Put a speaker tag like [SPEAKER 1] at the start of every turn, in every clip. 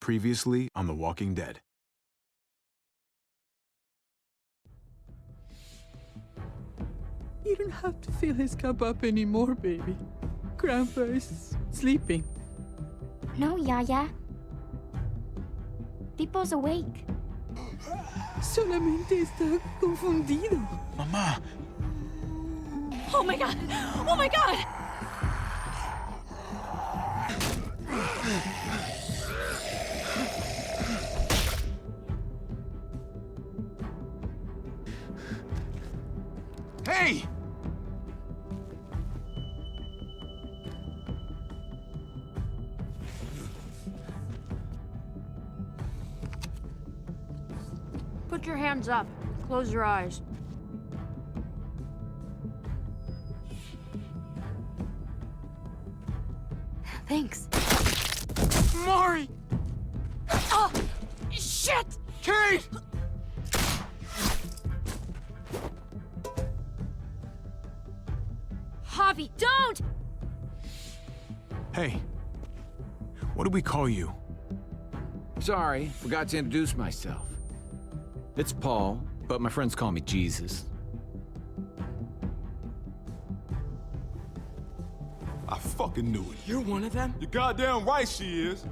[SPEAKER 1] Previously on The Walking Dead.
[SPEAKER 2] You don't have to fill his cup up anymore, baby. Grandpa is sleeping.
[SPEAKER 3] No, Yaya. Pipo's awake.
[SPEAKER 2] Solamente está confundido.
[SPEAKER 1] Mamá!
[SPEAKER 3] Oh my god! Oh my god!
[SPEAKER 1] Hey!
[SPEAKER 4] Put your hands up. Close your eyes.
[SPEAKER 3] Thanks.
[SPEAKER 1] Mari!
[SPEAKER 4] Oh! Shit!
[SPEAKER 1] Kate!
[SPEAKER 4] Javi, don't!
[SPEAKER 1] Hey. What do we call you?
[SPEAKER 5] Sorry, forgot to introduce myself. It's Paul, but my friends call me Jesus.
[SPEAKER 6] I fucking knew it.
[SPEAKER 2] You're one of them?
[SPEAKER 6] You're goddamn right she is.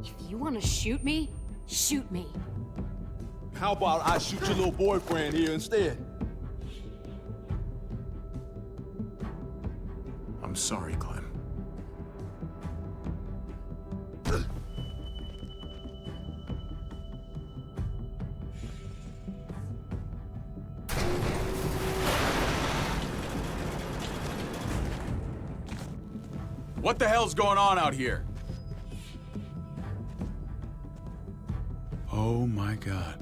[SPEAKER 4] If you want to shoot me, shoot me.
[SPEAKER 6] How about I shoot your little boyfriend here instead?
[SPEAKER 1] I'm sorry, Clem.
[SPEAKER 7] What the hell's going on out here?
[SPEAKER 1] Oh my God.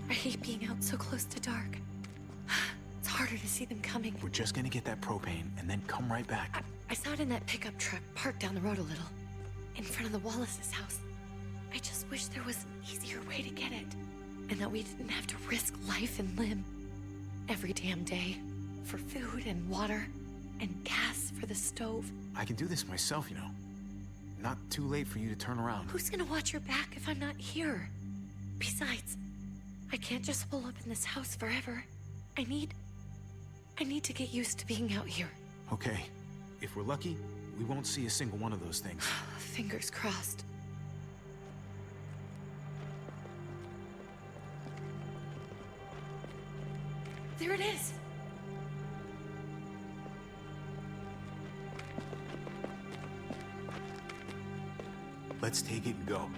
[SPEAKER 8] I hate being out so close to dark. It's harder to see them coming.
[SPEAKER 1] We're just gonna get that propane and then come right back.
[SPEAKER 8] I saw it in that pickup truck parked down the road a little, in front of the Wallace's house. I just wish there was an easier way to get it, and that we didn't have to risk life and limb every damn day for food and water and gas for the stove.
[SPEAKER 1] I can do this myself, you know. Not too late for you to turn around.
[SPEAKER 8] Who's gonna watch your back if I'm not here? Besides, I can't just pull up in this house forever. I need to get used to being out here.
[SPEAKER 1] Okay. If we're lucky, we won't see a single one of those things.
[SPEAKER 8] Fingers crossed. There it is!
[SPEAKER 1] Let's take it and go.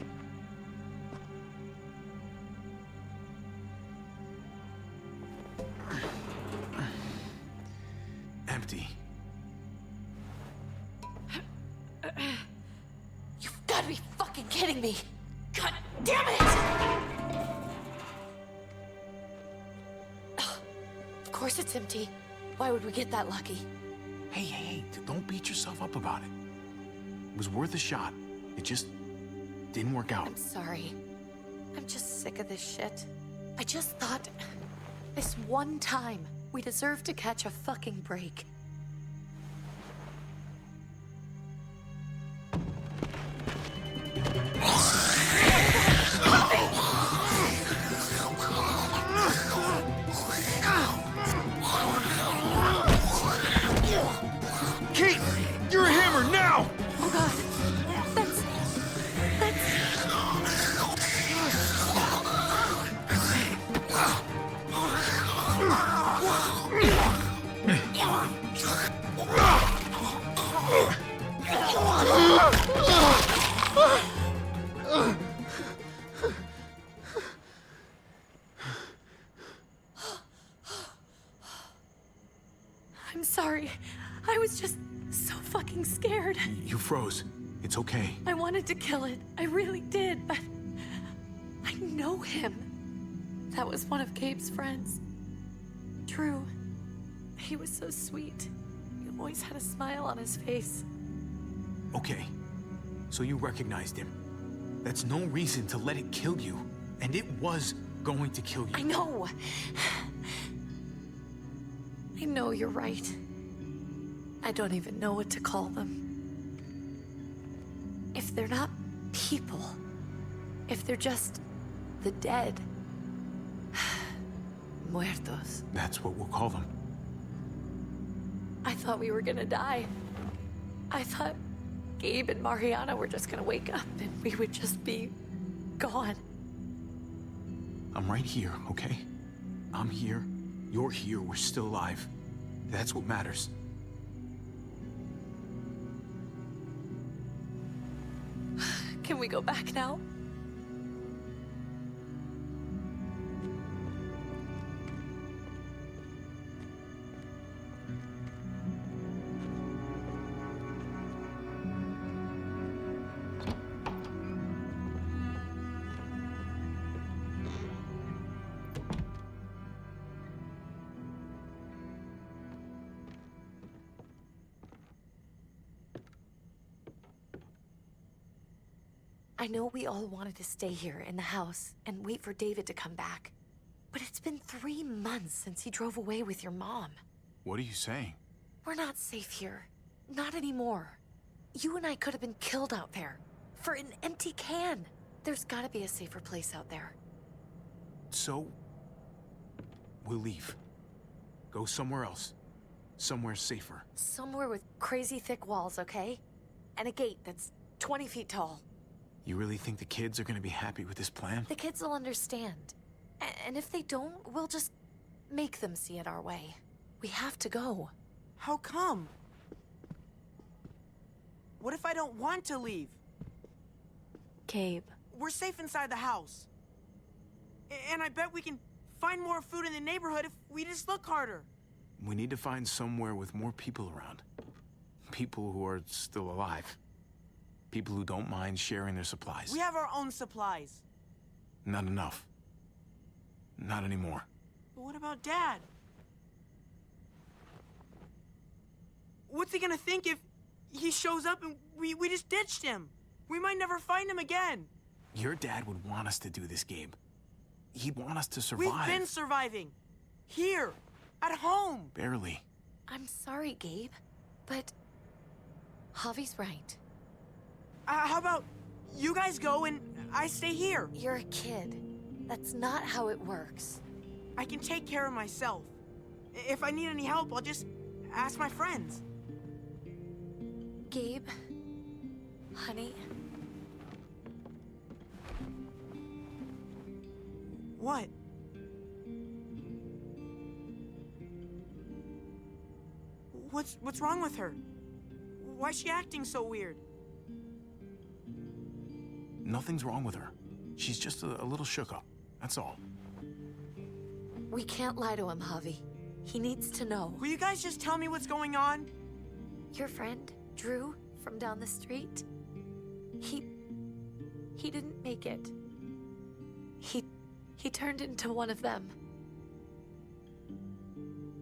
[SPEAKER 1] Empty.
[SPEAKER 8] You've got to be fucking kidding me! God damn it! Of course it's empty. Why would we get that lucky?
[SPEAKER 1] Hey, don't beat yourself up about it. It was worth a shot. It just didn't work out.
[SPEAKER 8] I'm sorry. I'm just sick of this shit. I just thought, this one time, we deserve to catch a fucking break.
[SPEAKER 1] Kate! You're a hammer now!
[SPEAKER 8] Oh god. That's... I'm sorry. I was just so fucking scared.
[SPEAKER 1] You froze. It's okay.
[SPEAKER 8] I wanted to kill it. I really did, but I know him. That was one of Gabe's friends. Drew. He was so sweet. He always had a smile on his face.
[SPEAKER 1] Okay, so you recognized him. That's no reason to let it kill you. And it was going to kill you.
[SPEAKER 8] I know. I know you're right. I don't even know what to call them. If they're not people, if they're just the dead, muertos.
[SPEAKER 1] That's what we'll call them.
[SPEAKER 8] I thought we were gonna die. I thought Gabe and Mariana were just gonna wake up and we would just be gone.
[SPEAKER 1] I'm right here, okay? I'm here. You're here. We're still alive. That's what matters.
[SPEAKER 8] Can we go back now? I know we all wanted to stay here in the house and wait for David to come back. But it's been 3 months since he drove away with your mom.
[SPEAKER 1] What are you saying?
[SPEAKER 8] We're not safe here. Not anymore. You and I could have been killed out there. For an empty can. There's gotta be a safer place out there.
[SPEAKER 1] So, we'll leave. Go somewhere else. Somewhere safer.
[SPEAKER 8] Somewhere with crazy thick walls, okay? And a gate that's 20 feet tall.
[SPEAKER 1] You really think the kids are gonna be happy with this plan?
[SPEAKER 8] The kids will understand. And if they don't, we'll just make them see it our way. We have to go.
[SPEAKER 9] How come? What if I don't want to leave?
[SPEAKER 8] Gabe.
[SPEAKER 9] We're safe inside the house. And I bet we can find more food in the neighborhood if we just look harder.
[SPEAKER 1] We need to find somewhere with more people around. People who are still alive. People who don't mind sharing their supplies.
[SPEAKER 9] We have our own supplies.
[SPEAKER 1] Not enough. Not anymore.
[SPEAKER 9] But what about Dad? What's he gonna think if he shows up and we just ditched him? We might never find him again.
[SPEAKER 1] Your dad would want us to do this, Gabe. He'd want us to survive.
[SPEAKER 9] We've been surviving. Here. At home.
[SPEAKER 1] Barely.
[SPEAKER 8] I'm sorry, Gabe. But Javi's right.
[SPEAKER 9] How about you guys go and I stay here?
[SPEAKER 8] You're a kid. That's not how it works.
[SPEAKER 9] I can take care of myself. If I need any help, I'll just ask my friends.
[SPEAKER 8] Gabe, honey.
[SPEAKER 9] What? What's wrong with her? Why's she acting so weird?
[SPEAKER 1] Nothing's wrong with her. She's just a little shook up. That's all.
[SPEAKER 8] We can't lie to him, Javi. He needs to know.
[SPEAKER 9] Will you guys just tell me what's going on?
[SPEAKER 8] Your friend, Drew, from down the street, he didn't make it. He turned into one of them.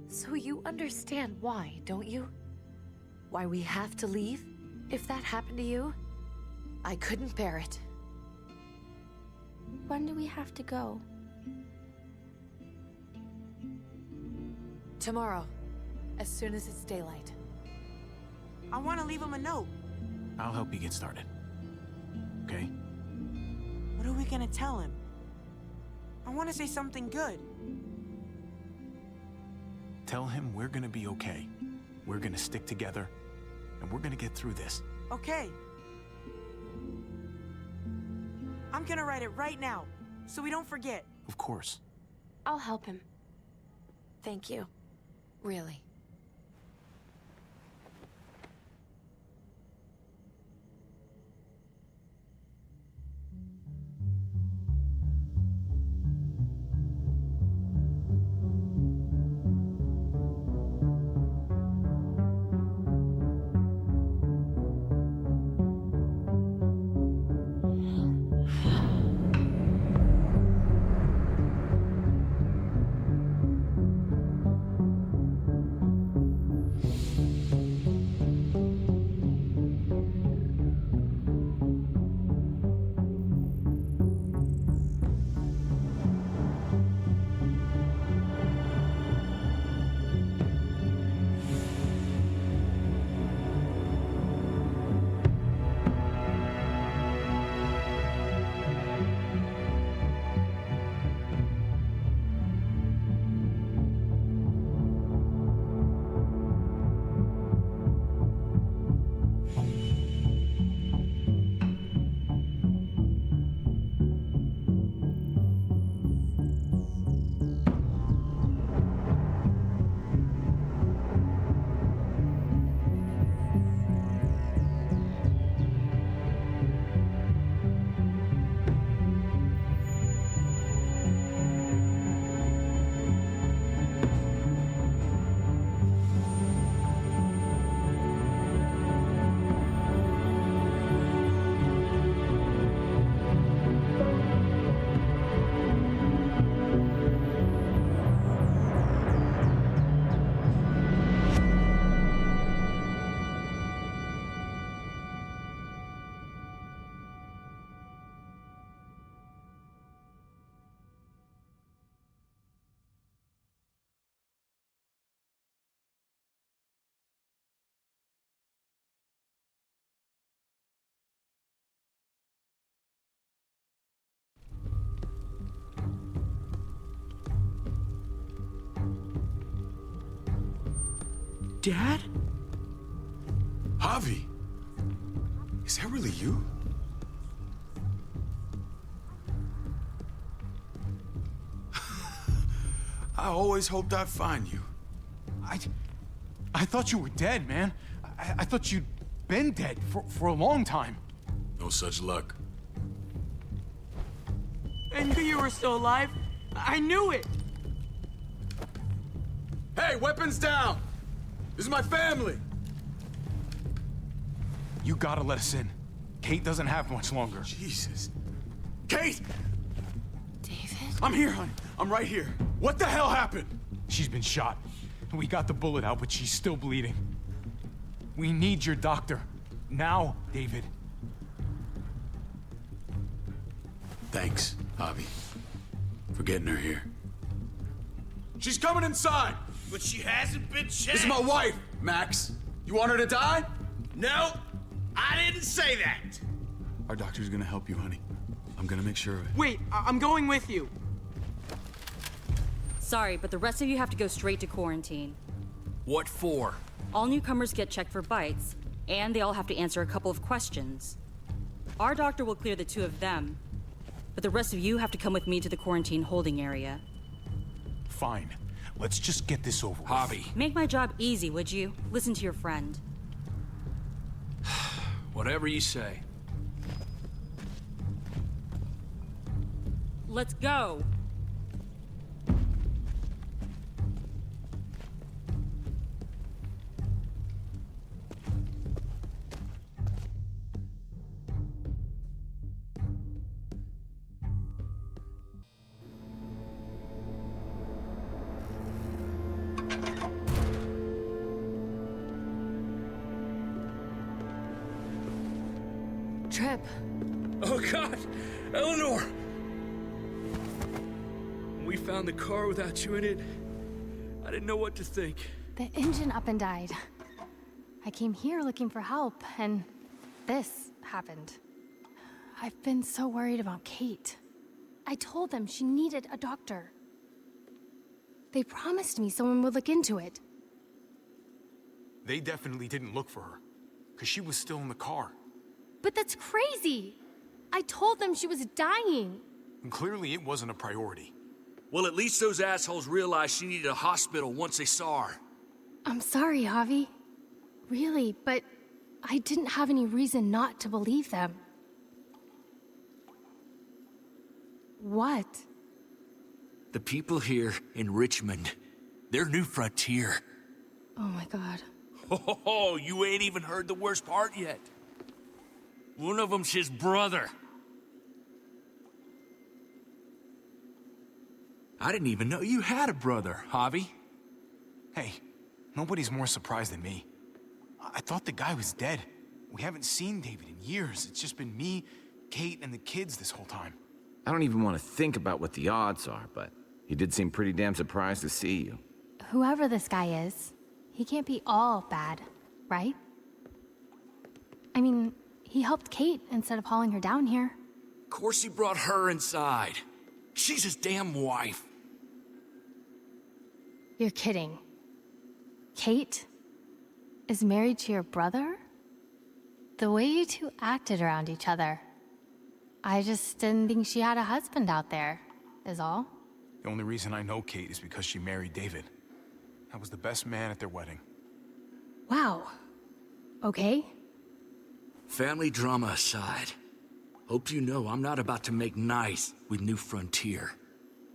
[SPEAKER 8] So you understand why, don't you? Why we have to leave? If that happened to you, I couldn't bear it.
[SPEAKER 3] When do we have to go?
[SPEAKER 8] Tomorrow, as soon as it's daylight.
[SPEAKER 9] I want to leave him a note.
[SPEAKER 1] I'll help you get started. Okay?
[SPEAKER 9] What are we gonna tell him? I want to say something good.
[SPEAKER 1] Tell him we're gonna be okay. We're gonna stick together, and we're gonna get through this.
[SPEAKER 9] Okay. I'm gonna write it right now, so we don't forget.
[SPEAKER 1] Of course.
[SPEAKER 3] I'll help him.
[SPEAKER 8] Thank you. Really.
[SPEAKER 9] Dad?
[SPEAKER 7] Javi, is that really you? I always hoped I'd find you.
[SPEAKER 1] I thought you were dead, man. I thought you'd been dead for a long time.
[SPEAKER 7] No such luck.
[SPEAKER 9] I knew you were still alive. I knew it.
[SPEAKER 7] Hey, weapons down! This is my family!
[SPEAKER 1] You gotta let us in. Kate doesn't have much longer.
[SPEAKER 7] Jesus. Kate!
[SPEAKER 8] David?
[SPEAKER 7] I'm here, hon. I'm right here. What the hell happened?
[SPEAKER 1] She's been shot. We got the bullet out, but she's still bleeding. We need your doctor. Now, David.
[SPEAKER 7] Thanks, Javi, for getting her here. She's coming inside!
[SPEAKER 10] But she hasn't been checked.
[SPEAKER 7] This is my wife, Max. You want her to die?
[SPEAKER 10] No, I didn't say that.
[SPEAKER 7] Our doctor's gonna help you, honey. I'm gonna make sure of it.
[SPEAKER 9] Wait, I'm going with you.
[SPEAKER 3] Sorry, but the rest of you have to go straight to quarantine.
[SPEAKER 10] What for?
[SPEAKER 3] All newcomers get checked for bites, and they all have to answer a couple of questions. Our doctor will clear the two of them, but the rest of you have to come with me to the quarantine holding area.
[SPEAKER 1] Fine. Let's just get this over with.
[SPEAKER 10] Javi.
[SPEAKER 3] Make my job easy, would you? Listen to your friend.
[SPEAKER 10] Whatever you say.
[SPEAKER 3] Let's go.
[SPEAKER 8] Trip.
[SPEAKER 10] Oh, God! Eleanor! When we found the car without you in it, I didn't know what to think.
[SPEAKER 11] The engine up and died. I came here looking for help, and this happened. I've been so worried about Kate. I told them she needed a doctor. They promised me someone would look into it.
[SPEAKER 1] They definitely didn't look for her, because she was still in the car.
[SPEAKER 11] But that's crazy! I told them she was dying.
[SPEAKER 1] And clearly it wasn't a priority.
[SPEAKER 10] Well, at least those assholes realized she needed a hospital once they saw her.
[SPEAKER 11] I'm sorry, Javi. Really, but I didn't have any reason not to believe them. What?
[SPEAKER 10] The people here in Richmond, they're New Frontier.
[SPEAKER 11] Oh my God.
[SPEAKER 10] Oh, you ain't even heard the worst part yet. One of them's his brother. I didn't even know you had a brother, Javi.
[SPEAKER 1] Hey, nobody's more surprised than me. I thought the guy was dead. We haven't seen David in years. It's just been me, Kate, and the kids this whole time.
[SPEAKER 5] I don't even want to think about what the odds are, but he did seem pretty damn surprised to see you.
[SPEAKER 11] Whoever this guy is, he can't be all bad, right? I mean, he helped Kate instead of hauling her down here.
[SPEAKER 10] Of course he brought her inside. She's his damn wife.
[SPEAKER 11] You're kidding. Kate is married to your brother? The way you two acted around each other. I just didn't think she had a husband out there, is all.
[SPEAKER 1] The only reason I know Kate is because she married David. I was the best man at their wedding.
[SPEAKER 11] Wow. Okay.
[SPEAKER 10] Family drama aside, hope you know I'm not about to make nice with New Frontier.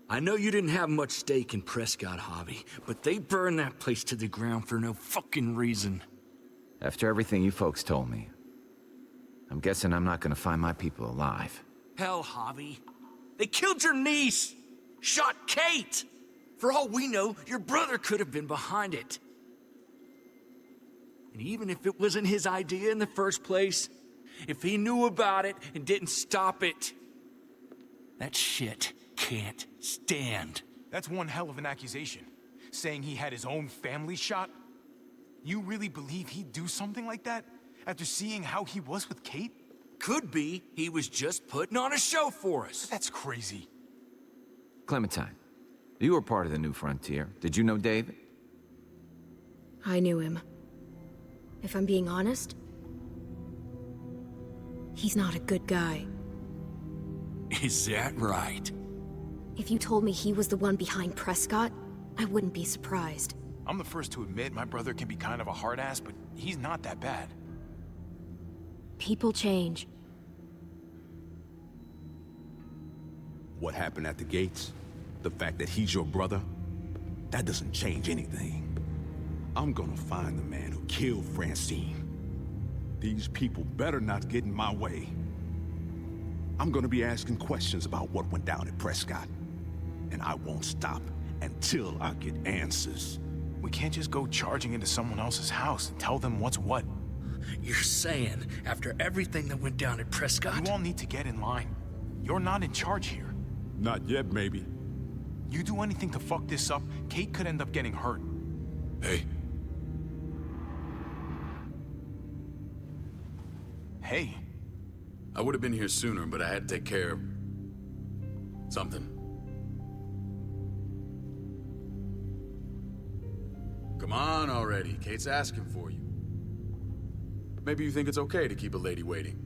[SPEAKER 10] I know you didn't have much stake in Prescott, Javi, but they burned that place to the ground for no fucking reason.
[SPEAKER 5] After everything you folks told me, I'm guessing I'm not gonna find my people alive.
[SPEAKER 10] Hell, Javi. They killed your niece! Shot Kate! For all we know, your brother could have been behind it. And even if it wasn't his idea in the first place, if he knew about it and didn't stop it, that shit can't stand.
[SPEAKER 1] That's one hell of an accusation. Saying he had his own family shot? You really believe he'd do something like that? After seeing how he was with Kate?
[SPEAKER 10] Could be he was just putting on a show for us.
[SPEAKER 1] That's crazy.
[SPEAKER 5] Clementine, you were part of the New Frontier. Did you know David?
[SPEAKER 4] I knew him. If I'm being honest, he's not a good guy.
[SPEAKER 10] Is that right?
[SPEAKER 4] If you told me he was the one behind Prescott, I wouldn't be surprised.
[SPEAKER 1] I'm the first to admit my brother can be kind of a hard ass, but he's not that bad.
[SPEAKER 4] People change.
[SPEAKER 6] What happened at the gates? The fact that he's your brother? That doesn't change anything. I'm gonna find the man who killed Francine. These people better not get in my way. I'm gonna be asking questions about what went down at Prescott. And I won't stop until I get answers.
[SPEAKER 1] We can't just go charging into someone else's house and tell them what's what.
[SPEAKER 10] You're saying, after everything that went down at Prescott?
[SPEAKER 1] You all need to get in line. You're not in charge here.
[SPEAKER 6] Not yet, maybe.
[SPEAKER 1] You do anything to fuck this up, Kate could end up getting hurt.
[SPEAKER 7] Hey.
[SPEAKER 1] Hey.
[SPEAKER 7] I would have been here sooner, but I had to take care of... something. Come on already. Kate's asking for you. Maybe you think it's okay to keep a lady waiting.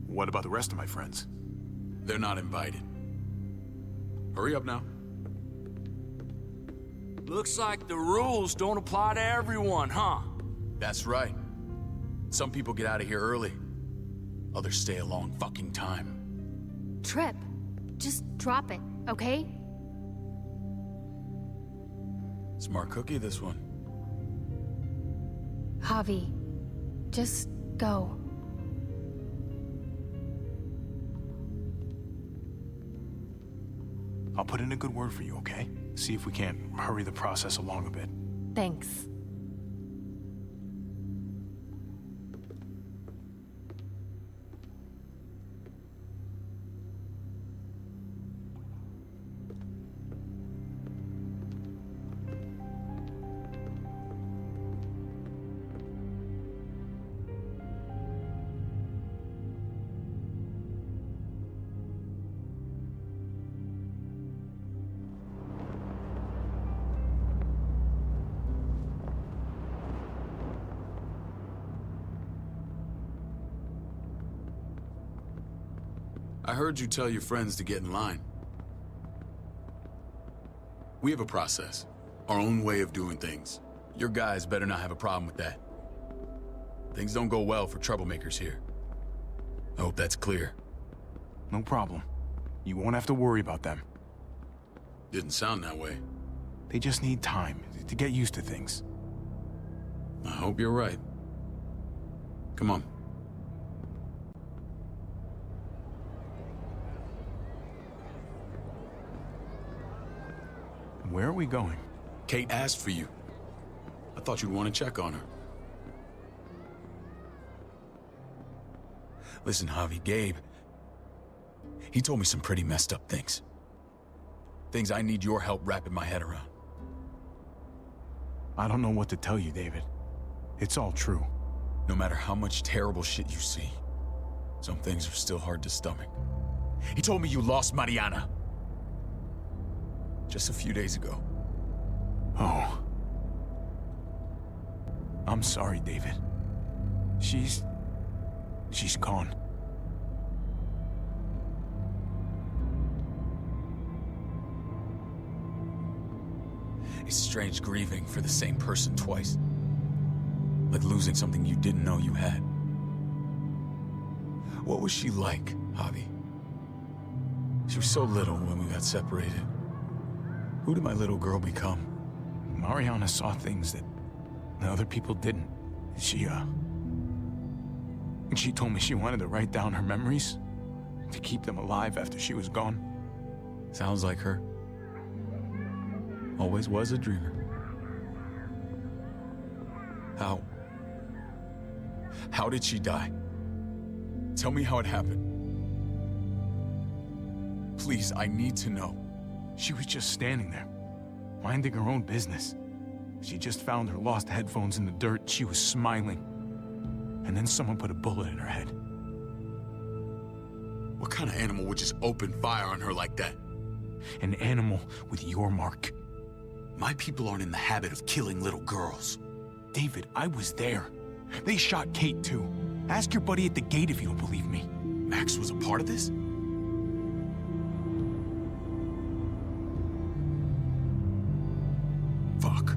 [SPEAKER 1] What about the rest of my friends?
[SPEAKER 7] They're not invited. Hurry up now.
[SPEAKER 10] Looks like the rules don't apply to everyone, huh?
[SPEAKER 7] That's right. Some people get out of here early. Others stay a long fucking time.
[SPEAKER 11] Trip, just drop it, okay?
[SPEAKER 7] Smart cookie, this one.
[SPEAKER 11] Javi, just go.
[SPEAKER 1] I'll put in a good word for you, okay? See if we can't hurry the process along a bit.
[SPEAKER 11] Thanks.
[SPEAKER 7] I heard you tell your friends to get in line. We have a process, our own way of doing things. Your guys better not have a problem with that. Things don't go well for troublemakers here. I hope that's clear.
[SPEAKER 1] No problem. You won't have to worry about them.
[SPEAKER 7] Didn't sound that way.
[SPEAKER 1] They just need time to get used to things.
[SPEAKER 7] I hope you're right. Come on.
[SPEAKER 1] Where are we going?
[SPEAKER 7] Kate asked for you. I thought you'd want to check on her. Listen, Javi, Gabe, he told me some pretty messed up things. Things I need your help wrapping my head around.
[SPEAKER 1] I don't know what to tell you, David. It's all true.
[SPEAKER 7] No matter how much terrible shit you see, some things are still hard to stomach. He told me you lost Mariana. Just a few days ago.
[SPEAKER 1] Oh. I'm sorry, David. She's gone.
[SPEAKER 7] It's strange grieving for the same person twice. Like losing something you didn't know you had. What was she like, Javi? She was so little when we got separated. Who did my little girl become?
[SPEAKER 1] Mariana saw things that other people didn't. She told me she wanted to write down her memories to keep them alive after she was gone.
[SPEAKER 7] Sounds like her. Always was a dreamer. How did she die? Tell me how it happened. Please, I need to know.
[SPEAKER 1] She was just standing there, minding her own business. She just found her lost headphones in the dirt. She was smiling. And then someone put a bullet in her head.
[SPEAKER 7] What kind of animal would just open fire on her like that?
[SPEAKER 1] An animal with your mark.
[SPEAKER 7] My people aren't in the habit of killing little girls.
[SPEAKER 1] David, I was there. They shot Kate, too. Ask your buddy at the gate if you don't believe me.
[SPEAKER 7] Max was a part of this? Fuck.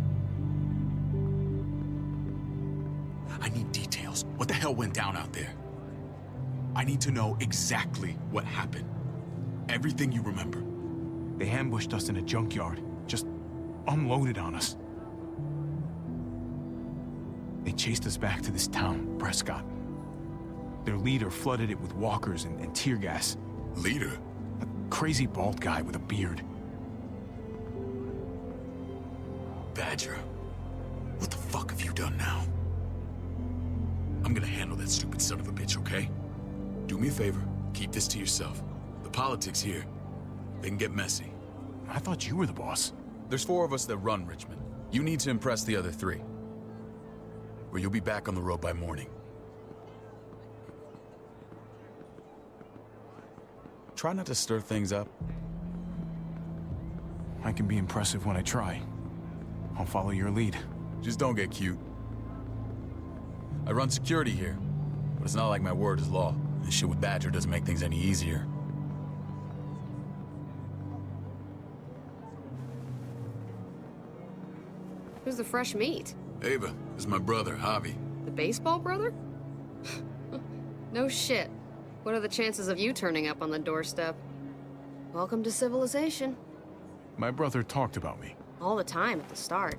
[SPEAKER 7] I need details. What the hell went down out there? I need to know exactly what happened. Everything you remember.
[SPEAKER 1] They ambushed us in a junkyard. Just unloaded on us. They chased us back to this town, Prescott. Their leader flooded it with walkers and tear gas.
[SPEAKER 7] Leader?
[SPEAKER 1] A crazy bald guy with a beard.
[SPEAKER 7] Badger, what the fuck have you done now? I'm gonna handle that stupid son of a bitch, okay? Do me a favor, keep this to yourself. The politics here, they can get messy.
[SPEAKER 1] I thought you were the boss.
[SPEAKER 7] There's 4 of us that run Richmond. You need to impress the other 3. Or you'll be back on the road by morning. Try not to stir things up.
[SPEAKER 1] I can be impressive when I try. I'll follow your lead.
[SPEAKER 7] Just don't get cute. I run security here, but it's not like my word is law. This shit with Badger doesn't make things any easier.
[SPEAKER 12] Who's the fresh meat?
[SPEAKER 7] Ava, this is my brother, Javi.
[SPEAKER 12] The baseball brother? No shit. What are the chances of you turning up on the doorstep? Welcome to civilization.
[SPEAKER 1] My brother talked about me.
[SPEAKER 12] All the time at the start.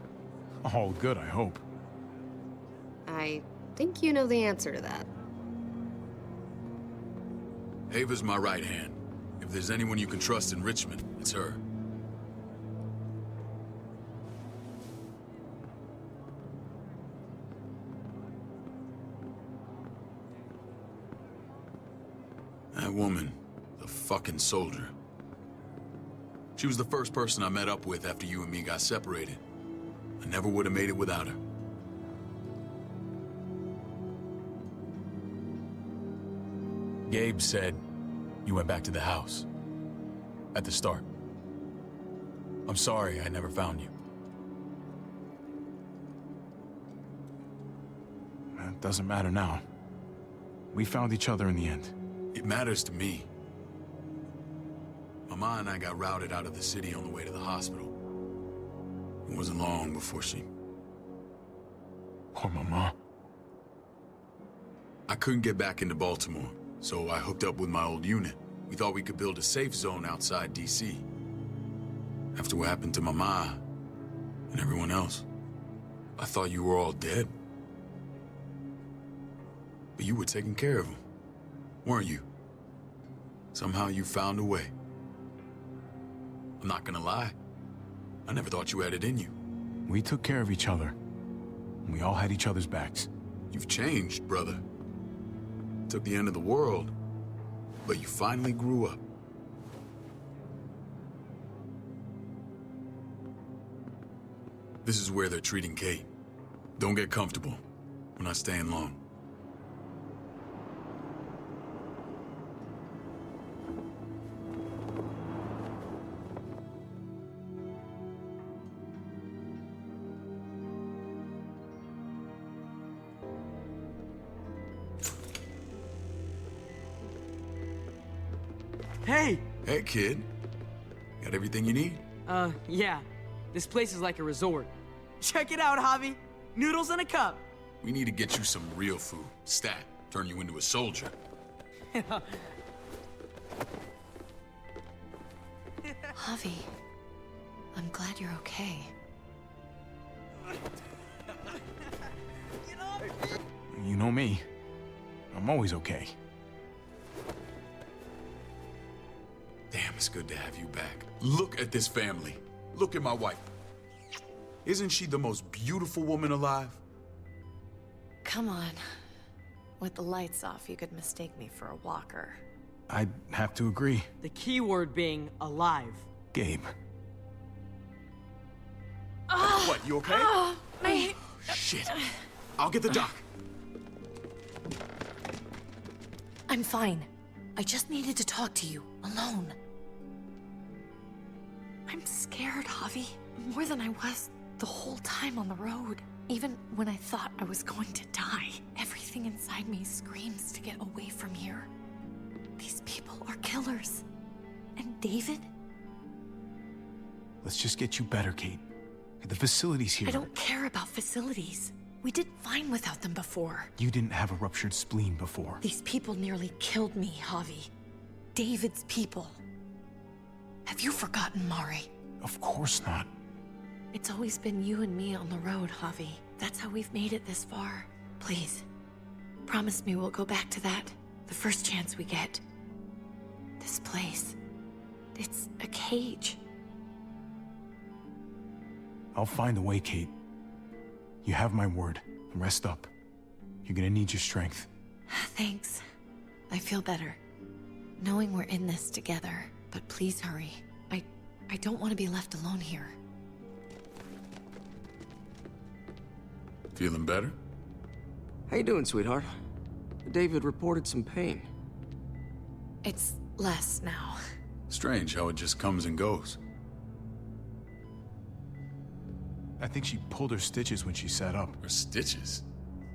[SPEAKER 1] All good, I hope.
[SPEAKER 12] I think you know the answer to that.
[SPEAKER 7] Ava's my right hand. If there's anyone you can trust in Richmond, it's her. That woman, the fucking soldier. She was the first person I met up with after you and me got separated. I never would have made it without her. Gabe said you went back to the house. At the start. I'm sorry I never found you.
[SPEAKER 1] It doesn't matter now. We found each other in the end.
[SPEAKER 7] It matters to me. Mama and I got routed out of the city on the way to the hospital. It wasn't long before she...
[SPEAKER 1] Poor Mama.
[SPEAKER 7] I couldn't get back into Baltimore, so I hooked up with my old unit. We thought we could build a safe zone outside D.C. After what happened to Mama and everyone else, I thought you were all dead. But you were taking care of them, weren't you? Somehow you found a way. I'm not gonna lie. I never thought you had it in you.
[SPEAKER 1] We took care of each other. We all had each other's backs.
[SPEAKER 7] You've changed, brother. Took the end of the world, but you finally grew up. This is where they're treating Kate. Don't get comfortable. We're not staying long.
[SPEAKER 9] Hey!
[SPEAKER 7] Hey, kid. Got everything you need?
[SPEAKER 9] Yeah. This place is like a resort. Check it out, Javi. Noodles in a cup.
[SPEAKER 7] We need to get you some real food. Stat. Turn you into a soldier.
[SPEAKER 8] Javi, I'm glad you're okay.
[SPEAKER 1] You know me. I'm always okay.
[SPEAKER 7] Damn, it's good to have you back. Look at this family. Look at my wife. Isn't she the most beautiful woman alive?
[SPEAKER 8] Come on. With the lights off, you could mistake me for a walker.
[SPEAKER 1] I'd have to agree.
[SPEAKER 9] The key word being alive.
[SPEAKER 1] Gabe.
[SPEAKER 7] What, you okay? Shit. I'll get the doc.
[SPEAKER 8] I'm fine. I just needed to talk to you, alone. I'm scared, Javi. More than I was the whole time on the road. Even when I thought I was going to die, everything inside me screams to get away from here. These people are killers. And David?
[SPEAKER 1] Let's just get you better, Kate. The facility's here.
[SPEAKER 8] I don't care about facilities. We did fine without them before.
[SPEAKER 1] You didn't have a ruptured spleen before.
[SPEAKER 8] These people nearly killed me, Javi. David's people. Have you forgotten, Mari?
[SPEAKER 1] Of course not.
[SPEAKER 8] It's always been you and me on the road, Javi. That's how we've made it this far. Please, promise me we'll go back to that the first chance we get. This place, it's a cage.
[SPEAKER 1] I'll find a way, Kate. You have my word. Rest up. You're gonna need your strength.
[SPEAKER 8] Thanks. I feel better. Knowing we're in this together. But please hurry. I don't want to be left alone here.
[SPEAKER 7] Feeling better?
[SPEAKER 13] How you doing, sweetheart? David reported some pain.
[SPEAKER 8] It's less now.
[SPEAKER 7] Strange how it just comes and goes.
[SPEAKER 1] I think she pulled her stitches when she sat up.
[SPEAKER 7] Her stitches?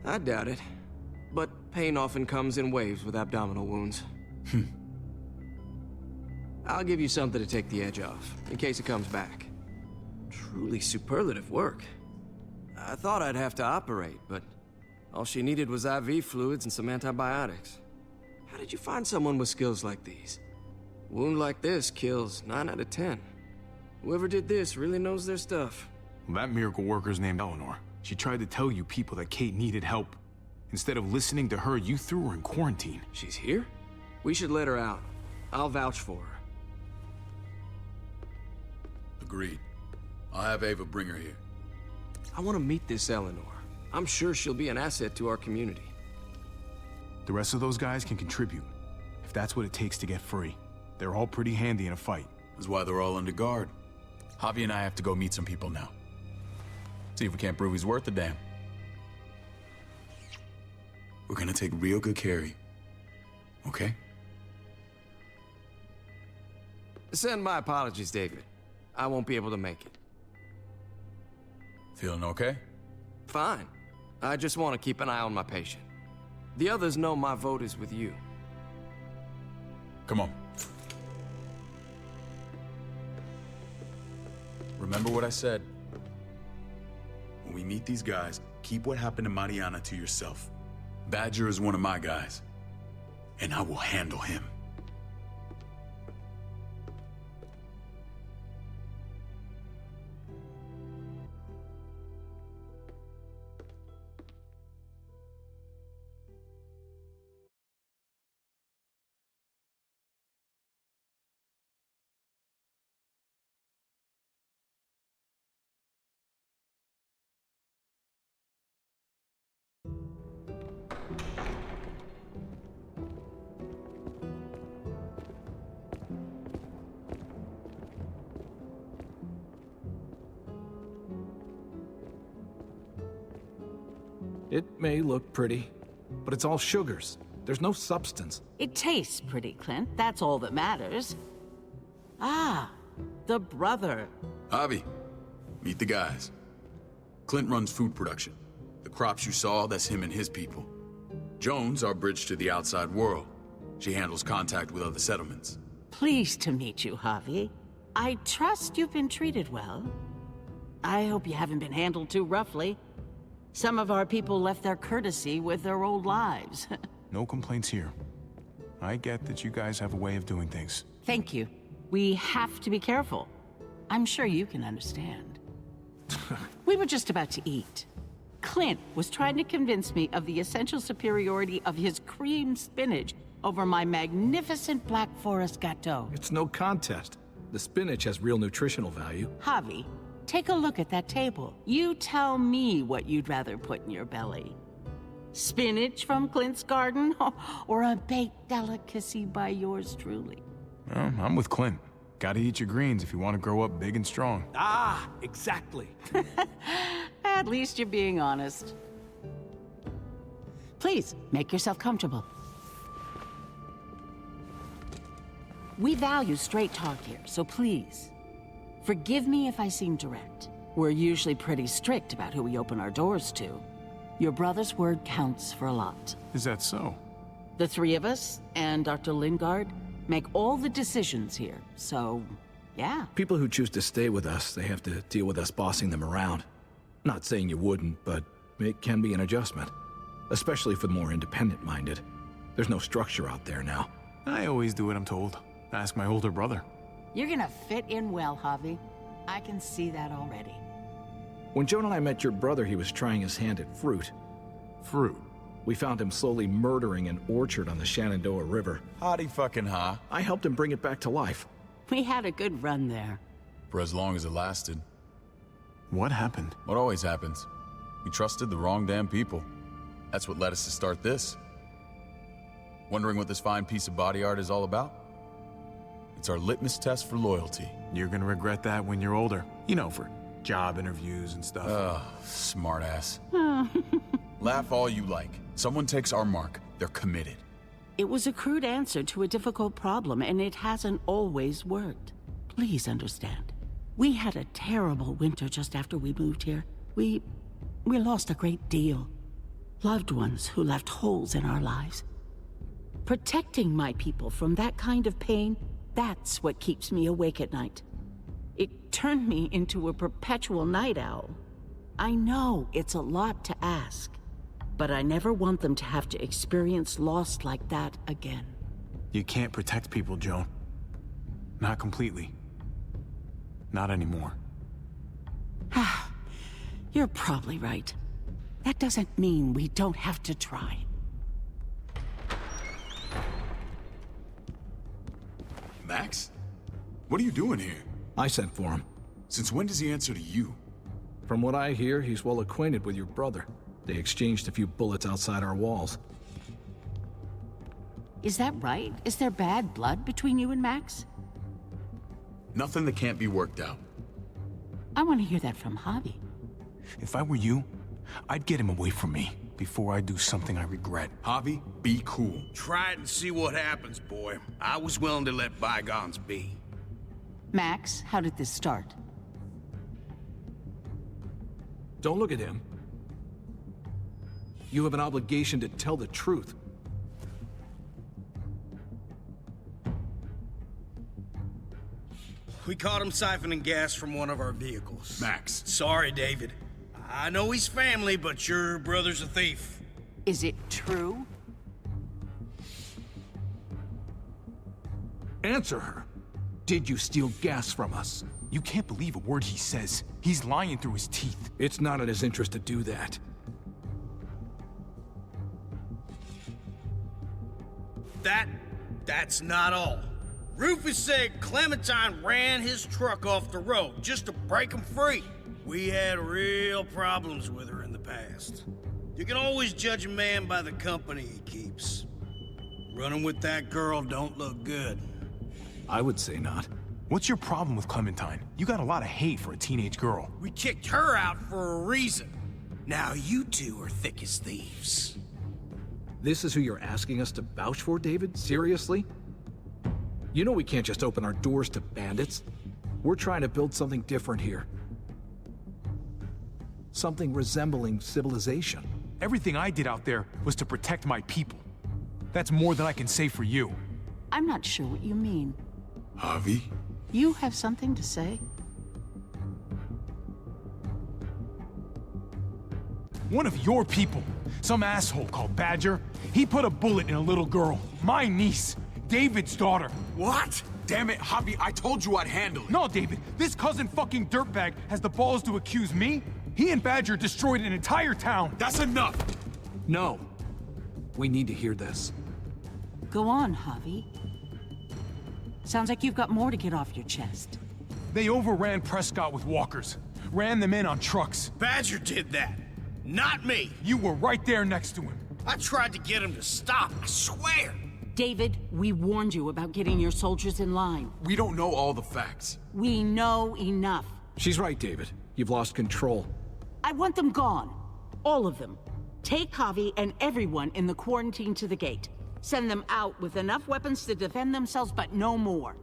[SPEAKER 13] I doubt it. But pain often comes in waves with abdominal wounds. I'll give you something to take the edge off, in case it comes back. Truly superlative work. I thought I'd have to operate, but all she needed was IV fluids and some antibiotics. How did you find someone with skills like these? A wound like this kills 9 out of 10. Whoever did this really knows their stuff.
[SPEAKER 1] Well, that miracle worker's named Eleanor. She tried to tell you people that Kate needed help. Instead of listening to her, you threw her in quarantine.
[SPEAKER 13] She's here? We should let her out. I'll vouch for her.
[SPEAKER 7] Agreed. I'll have Ava bring her here.
[SPEAKER 13] I want to meet this Eleanor. I'm sure she'll be an asset to our community.
[SPEAKER 1] The rest of those guys can contribute, if that's what it takes to get free. They're all pretty handy in a fight.
[SPEAKER 7] That's why they're all under guard. Javi and I have to go meet some people now. See if we can't prove he's worth a damn. We're gonna take real good care of you. Okay?
[SPEAKER 13] Send my apologies, David. I won't be able to make it.
[SPEAKER 7] Feeling okay?
[SPEAKER 13] Fine. I just want to keep an eye on my patient. The others know my vote is with you.
[SPEAKER 7] Come on. Remember what I said. When we meet these guys, keep what happened to Mariana to yourself. Badger is one of my guys, and I will handle him.
[SPEAKER 5] It may look pretty, but it's all sugars. There's no substance.
[SPEAKER 14] It tastes pretty, Clint. That's all that matters. Ah, the brother.
[SPEAKER 7] Javi, meet the guys. Clint runs food production. The crops you saw, that's him and his people. Jones, our bridge to the outside world. She handles contact with other settlements.
[SPEAKER 14] Pleased to meet you, Javi. I trust you've been treated well. I hope you haven't been handled too roughly. Some of our people left their courtesy with their old lives.
[SPEAKER 1] No complaints here. I get that you guys have a way of doing things.
[SPEAKER 14] Thank you. We have to be careful. I'm sure you can understand. We were just about to eat. Clint was trying to convince me of the essential superiority of his cream spinach over my magnificent Black Forest gâteau.
[SPEAKER 5] It's no contest. The spinach has real nutritional value.
[SPEAKER 14] Javi, take a look at that table. You tell me what you'd rather put in your belly. Spinach from Clint's garden, or a baked delicacy by yours truly?
[SPEAKER 1] Well, I'm with Clint. Gotta eat your greens if you want to grow up big and strong.
[SPEAKER 5] Ah, exactly.
[SPEAKER 14] At least you're being honest. Please, make yourself comfortable. We value straight talk here, so please, forgive me if I seem direct. We're usually pretty strict about who we open our doors to. Your brother's word counts for a lot.
[SPEAKER 1] Is that so?
[SPEAKER 14] The three of us and Dr. Lingard make all the decisions here, so yeah.
[SPEAKER 5] People who choose to stay with us, they have to deal with us bossing them around. Not saying you wouldn't, but it can be an adjustment. Especially for the more independent-minded. There's no structure out there now.
[SPEAKER 1] I always do what I'm told. Ask my older brother.
[SPEAKER 14] You're gonna fit in well, Javi. I can see that already.
[SPEAKER 5] When Joan and I met your brother, he was trying his hand at fruit.
[SPEAKER 1] Fruit?
[SPEAKER 5] We found him slowly murdering an orchard on the Shenandoah River.
[SPEAKER 7] Howdy fucking ha.
[SPEAKER 5] I helped him bring it back to life.
[SPEAKER 14] We had a good run there.
[SPEAKER 7] For as long as it lasted.
[SPEAKER 1] What happened?
[SPEAKER 7] What always happens. We trusted the wrong damn people. That's what led us to start this. Wondering what this fine piece of body art is all about? It's our litmus test for loyalty.
[SPEAKER 1] You're gonna regret that when you're older. You know, for job interviews and stuff.
[SPEAKER 7] Ugh, smartass. Laugh all you like. Someone takes our mark, they're committed.
[SPEAKER 14] It was a crude answer to a difficult problem, and it hasn't always worked. Please understand. We had a terrible winter just after we moved here. We lost a great deal. Loved ones who left holes in our lives. Protecting my people from that kind of pain, that's what keeps me awake at night. It turned me into a perpetual night owl. I know it's a lot to ask, but I never want them to have to experience loss like that again.
[SPEAKER 1] You can't protect people, Joan. Not completely. Not anymore.
[SPEAKER 14] You're probably right. That doesn't mean we don't have to try.
[SPEAKER 7] Max? What are you doing here?
[SPEAKER 5] I sent for him.
[SPEAKER 7] Since when does he answer to you?
[SPEAKER 5] From what I hear, he's well acquainted with your brother. They exchanged a few bullets outside our walls.
[SPEAKER 14] Is that right? Is there bad blood between you and Max?
[SPEAKER 7] Nothing that can't be worked out.
[SPEAKER 14] I want to hear that from Javi.
[SPEAKER 1] If I were you, I'd get him away from me before I do something I regret.
[SPEAKER 7] Javi, be cool.
[SPEAKER 15] Try it and see what happens, boy. I was willing to let bygones be.
[SPEAKER 14] Max, how did this start?
[SPEAKER 5] Don't look at him. You have an obligation to tell the truth.
[SPEAKER 15] We caught him siphoning gas from one of our vehicles.
[SPEAKER 7] Max.
[SPEAKER 15] Sorry, David. I know he's family, but your brother's a thief.
[SPEAKER 14] Is it true?
[SPEAKER 5] Answer her. Did you steal gas from us?
[SPEAKER 1] You can't believe a word he says. He's lying through his teeth.
[SPEAKER 5] It's not in his interest to do that.
[SPEAKER 15] That's not all. Rufus said Clementine ran his truck off the road just to break him free. We had real problems with her in the past. You can always judge a man by the company he keeps. Running with that girl don't look good.
[SPEAKER 5] I would say not.
[SPEAKER 1] What's your problem with Clementine? You got a lot of hate for a teenage girl.
[SPEAKER 15] We kicked her out for a reason. Now you two are thick as thieves.
[SPEAKER 5] This is who you're asking us to vouch for, David? Seriously? You know we can't just open our doors to bandits. We're trying to build something different here. Something resembling civilization.
[SPEAKER 1] Everything I did out there was to protect my people. That's more than I can say for you.
[SPEAKER 14] I'm not sure what you mean.
[SPEAKER 7] Javi?
[SPEAKER 14] You have something to say?
[SPEAKER 1] One of your people, some asshole called Badger, he put a bullet in a little girl, my niece, David's daughter.
[SPEAKER 7] What? Damn it, Javi, I told you I'd handle it.
[SPEAKER 1] No, David, this cousin fucking dirtbag has the balls to accuse me? He and Badger destroyed an entire town.
[SPEAKER 7] That's enough.
[SPEAKER 5] No. We need to hear this.
[SPEAKER 14] Go on, Javi. Sounds like you've got more to get off your chest.
[SPEAKER 1] They overran Prescott with walkers. Ran them in on trucks.
[SPEAKER 15] Badger did that. Not me.
[SPEAKER 1] You were right there next to him.
[SPEAKER 15] I tried to get him to stop, I swear.
[SPEAKER 14] David, we warned you about getting your soldiers in line.
[SPEAKER 7] We don't know all the facts.
[SPEAKER 14] We know enough.
[SPEAKER 5] She's right, David. You've lost control.
[SPEAKER 14] I want them gone. All of them. Take Javi and everyone in the quarantine to the gate. Send them out with enough weapons to defend themselves, but no more.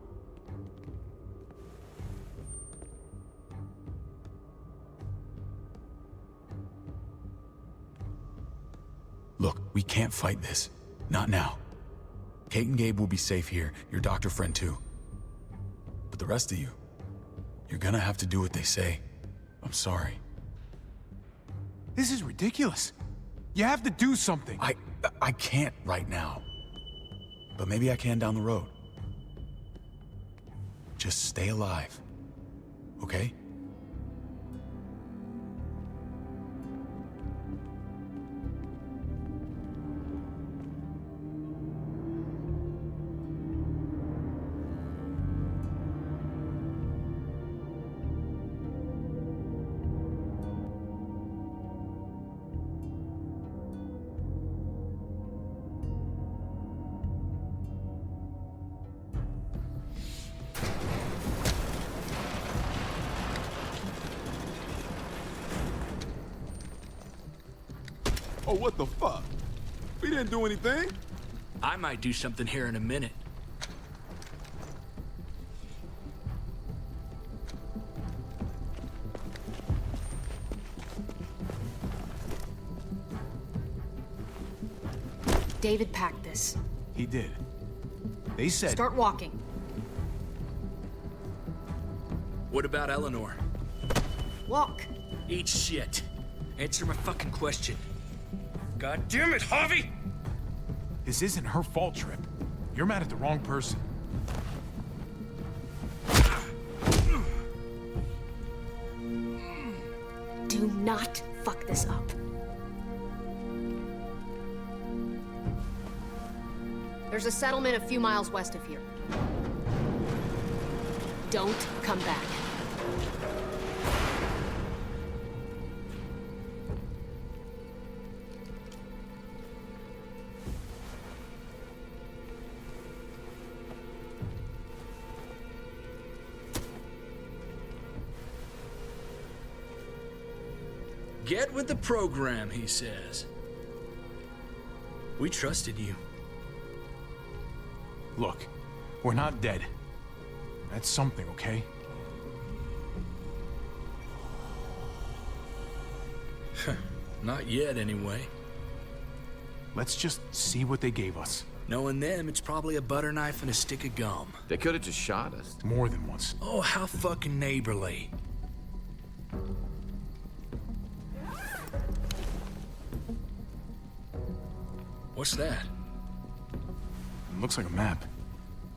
[SPEAKER 7] We can't fight this. Not now. Kate and Gabe will be safe here, your doctor friend too. But the rest of you, you're gonna have to do what they say. I'm sorry.
[SPEAKER 1] This is ridiculous. You have to do something.
[SPEAKER 7] I can't right now. But maybe I can down the road. Just stay alive, okay?
[SPEAKER 6] Oh, what the fuck? We didn't do anything.
[SPEAKER 10] I might do something here in a minute.
[SPEAKER 12] David packed this.
[SPEAKER 1] He did. They said...
[SPEAKER 12] Start walking.
[SPEAKER 10] What about Eleanor?
[SPEAKER 12] Walk.
[SPEAKER 10] Eat shit. Answer my fucking question. God damn it, Javi!
[SPEAKER 1] This isn't her fault, Trip. You're mad at the wrong person.
[SPEAKER 4] Do not fuck this up.
[SPEAKER 12] There's a settlement a few miles west of here. Don't come back.
[SPEAKER 10] Get with the program, he says. We trusted you.
[SPEAKER 1] Look, we're not dead. That's something, okay?
[SPEAKER 10] Not yet, anyway.
[SPEAKER 1] Let's just see what they gave us.
[SPEAKER 10] Knowing them, it's probably a butter knife and a stick of gum.
[SPEAKER 5] They could have just shot us.
[SPEAKER 1] More than once.
[SPEAKER 10] Oh, how fucking neighborly. What's that?
[SPEAKER 1] It looks like a map.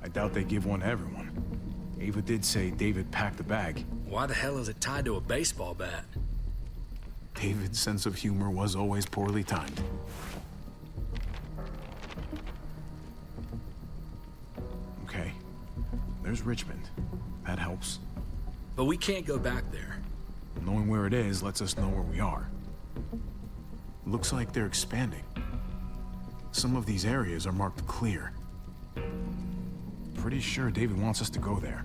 [SPEAKER 1] I doubt they give one to everyone. Ava did say David packed the bag.
[SPEAKER 10] Why the hell is it tied to a baseball bat?
[SPEAKER 1] David's sense of humor was always poorly timed. Okay. There's Richmond. That helps.
[SPEAKER 10] But we can't go back there.
[SPEAKER 1] Knowing where it is lets us know where we are. Looks like they're expanding. Some of these areas are marked clear. Pretty sure David wants us to go there.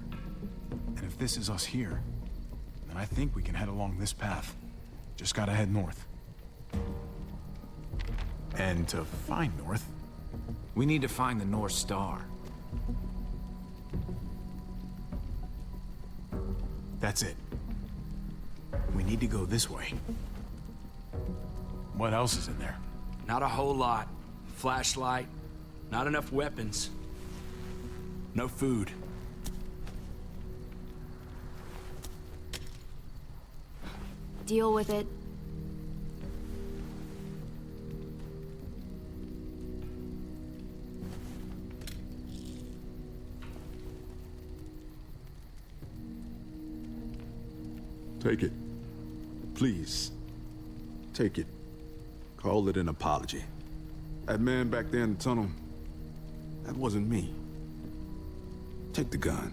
[SPEAKER 1] And if this is us here, then I think we can head along this path. Just gotta head north. And to find north...
[SPEAKER 5] We need to find the North Star.
[SPEAKER 1] That's it. We need to go this way. What else is in there?
[SPEAKER 10] Not a whole lot. Flashlight, not enough weapons. No food.
[SPEAKER 4] Deal with it.
[SPEAKER 6] Take it. Please. Take it. Call it an apology. That man back there in the tunnel, that wasn't me. Take the gun.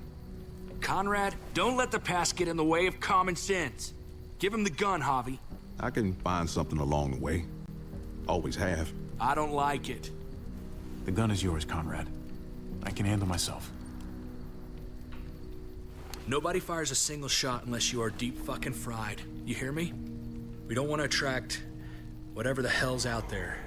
[SPEAKER 10] Conrad, don't let the past get in the way of common sense. Give him the gun, Javi.
[SPEAKER 6] I can find something along the way. Always have.
[SPEAKER 10] I don't like it.
[SPEAKER 1] The gun is yours, Conrad. I can handle myself.
[SPEAKER 10] Nobody fires a single shot unless you are deep fucking fried. You hear me? We don't want to attract whatever the hell's out there.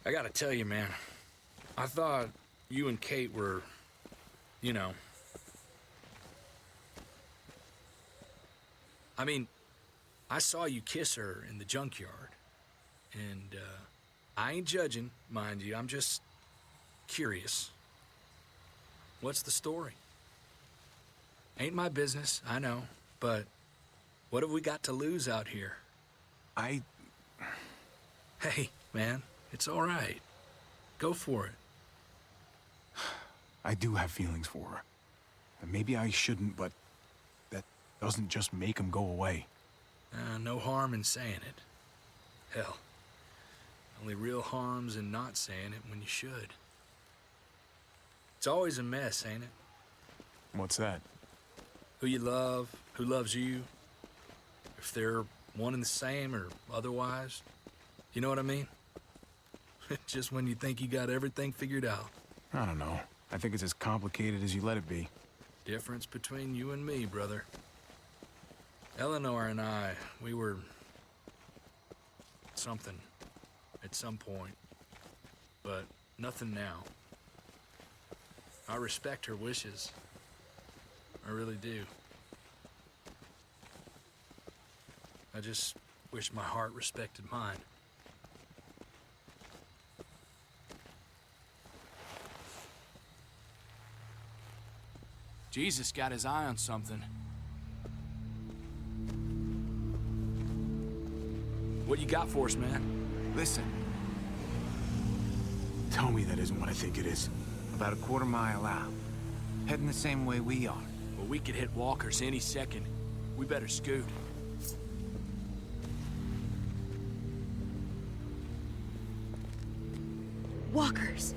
[SPEAKER 10] I gotta tell you, man, I thought you and Kate were, you know... I mean, I saw you kiss her in the junkyard, and, I ain't judging, mind you, I'm just curious. What's the story? Ain't my business, I know, but what have we got to lose out here? Hey, man, it's all right. Go for it.
[SPEAKER 1] I do have feelings for her. And maybe I shouldn't, but that doesn't just make them go away.
[SPEAKER 10] No harm in saying it. Hell, only real harm's in not saying it when you should. It's always a mess, ain't it?
[SPEAKER 1] What's that?
[SPEAKER 10] Who you love, who loves you, if they're one and the same or otherwise. You know what I mean? Just when you think you got everything figured out.
[SPEAKER 1] I don't know. I think it's as complicated as you let it be.
[SPEAKER 10] Difference between you and me, brother. Eleanor and I, we were... something at some point. But nothing now. I respect her wishes. I really do. I just wish my heart respected mine. Jesus got his eye on something. What you got for us, man?
[SPEAKER 1] Listen. Tell me that isn't what I think it is.
[SPEAKER 16] About a quarter mile out. Heading the same way we are.
[SPEAKER 10] Well, we could hit walkers any second. We better scoot.
[SPEAKER 4] Walkers!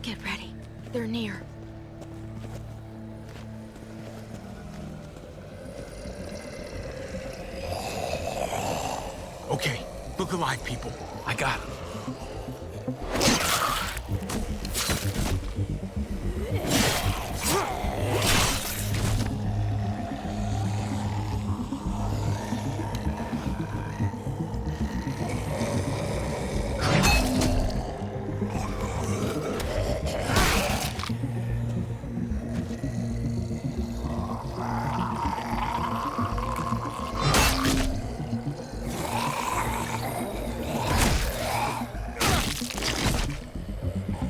[SPEAKER 4] Get ready. They're near.
[SPEAKER 1] Okay, look alive, people. I got him.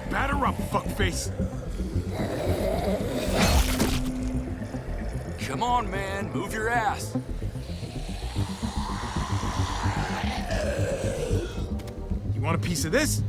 [SPEAKER 1] Batter up, fuckface!
[SPEAKER 10] Come on, man, move your ass.
[SPEAKER 1] You want a piece of this?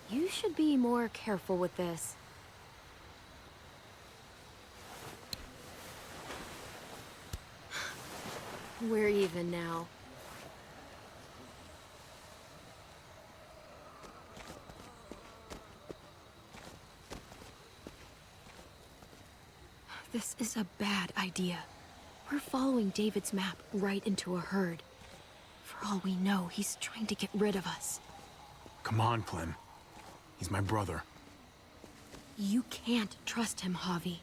[SPEAKER 4] You should be more careful with this. We're even now. This is a bad idea. We're following David's map right into a herd. For all we know, he's trying to get rid of us.
[SPEAKER 1] Come on, Clem. He's my brother.
[SPEAKER 4] You can't trust him, Javi.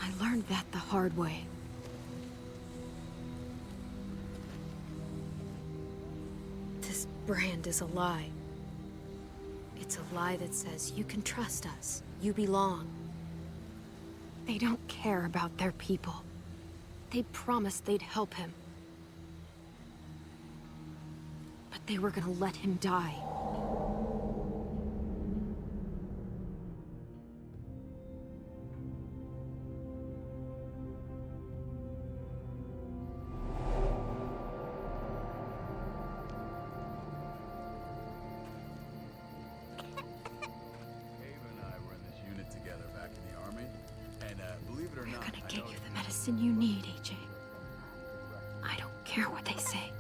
[SPEAKER 4] I learned that the hard way. This brand is a lie. It's a lie that says you can trust us, you belong. They don't care about their people. They promised they'd help him. But they were gonna let him die.
[SPEAKER 7] believe it or not,
[SPEAKER 4] We're gonna get you the medicine you need, AJ. I don't care what they say.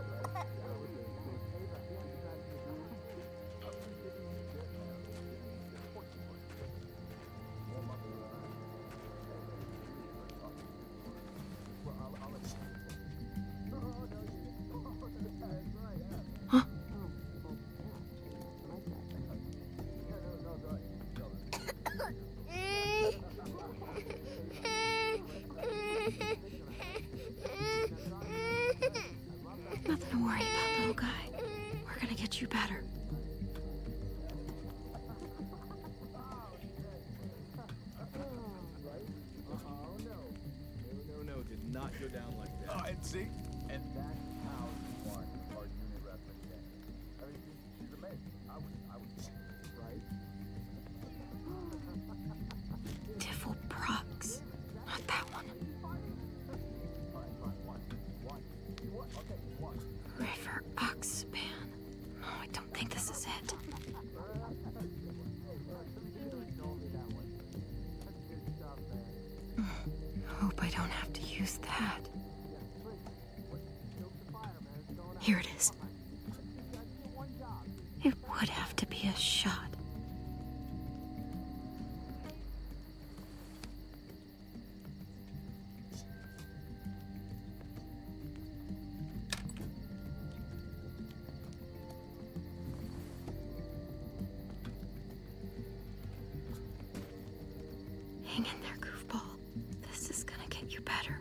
[SPEAKER 4] Huh? Nothing to worry about, little guy. We're gonna get you better.
[SPEAKER 5] No, did not go down like that.
[SPEAKER 7] Oh, and see?
[SPEAKER 5] And that's how you want our unit represented. I mean, she's amazing. I was right?
[SPEAKER 4] Tiffle Prox. Not that one. River Oxspan. No, I don't think this is it. Hope I don't have to use that. Here it is. It would have to be a shot. Hang in there, goofball. This is gonna get you better.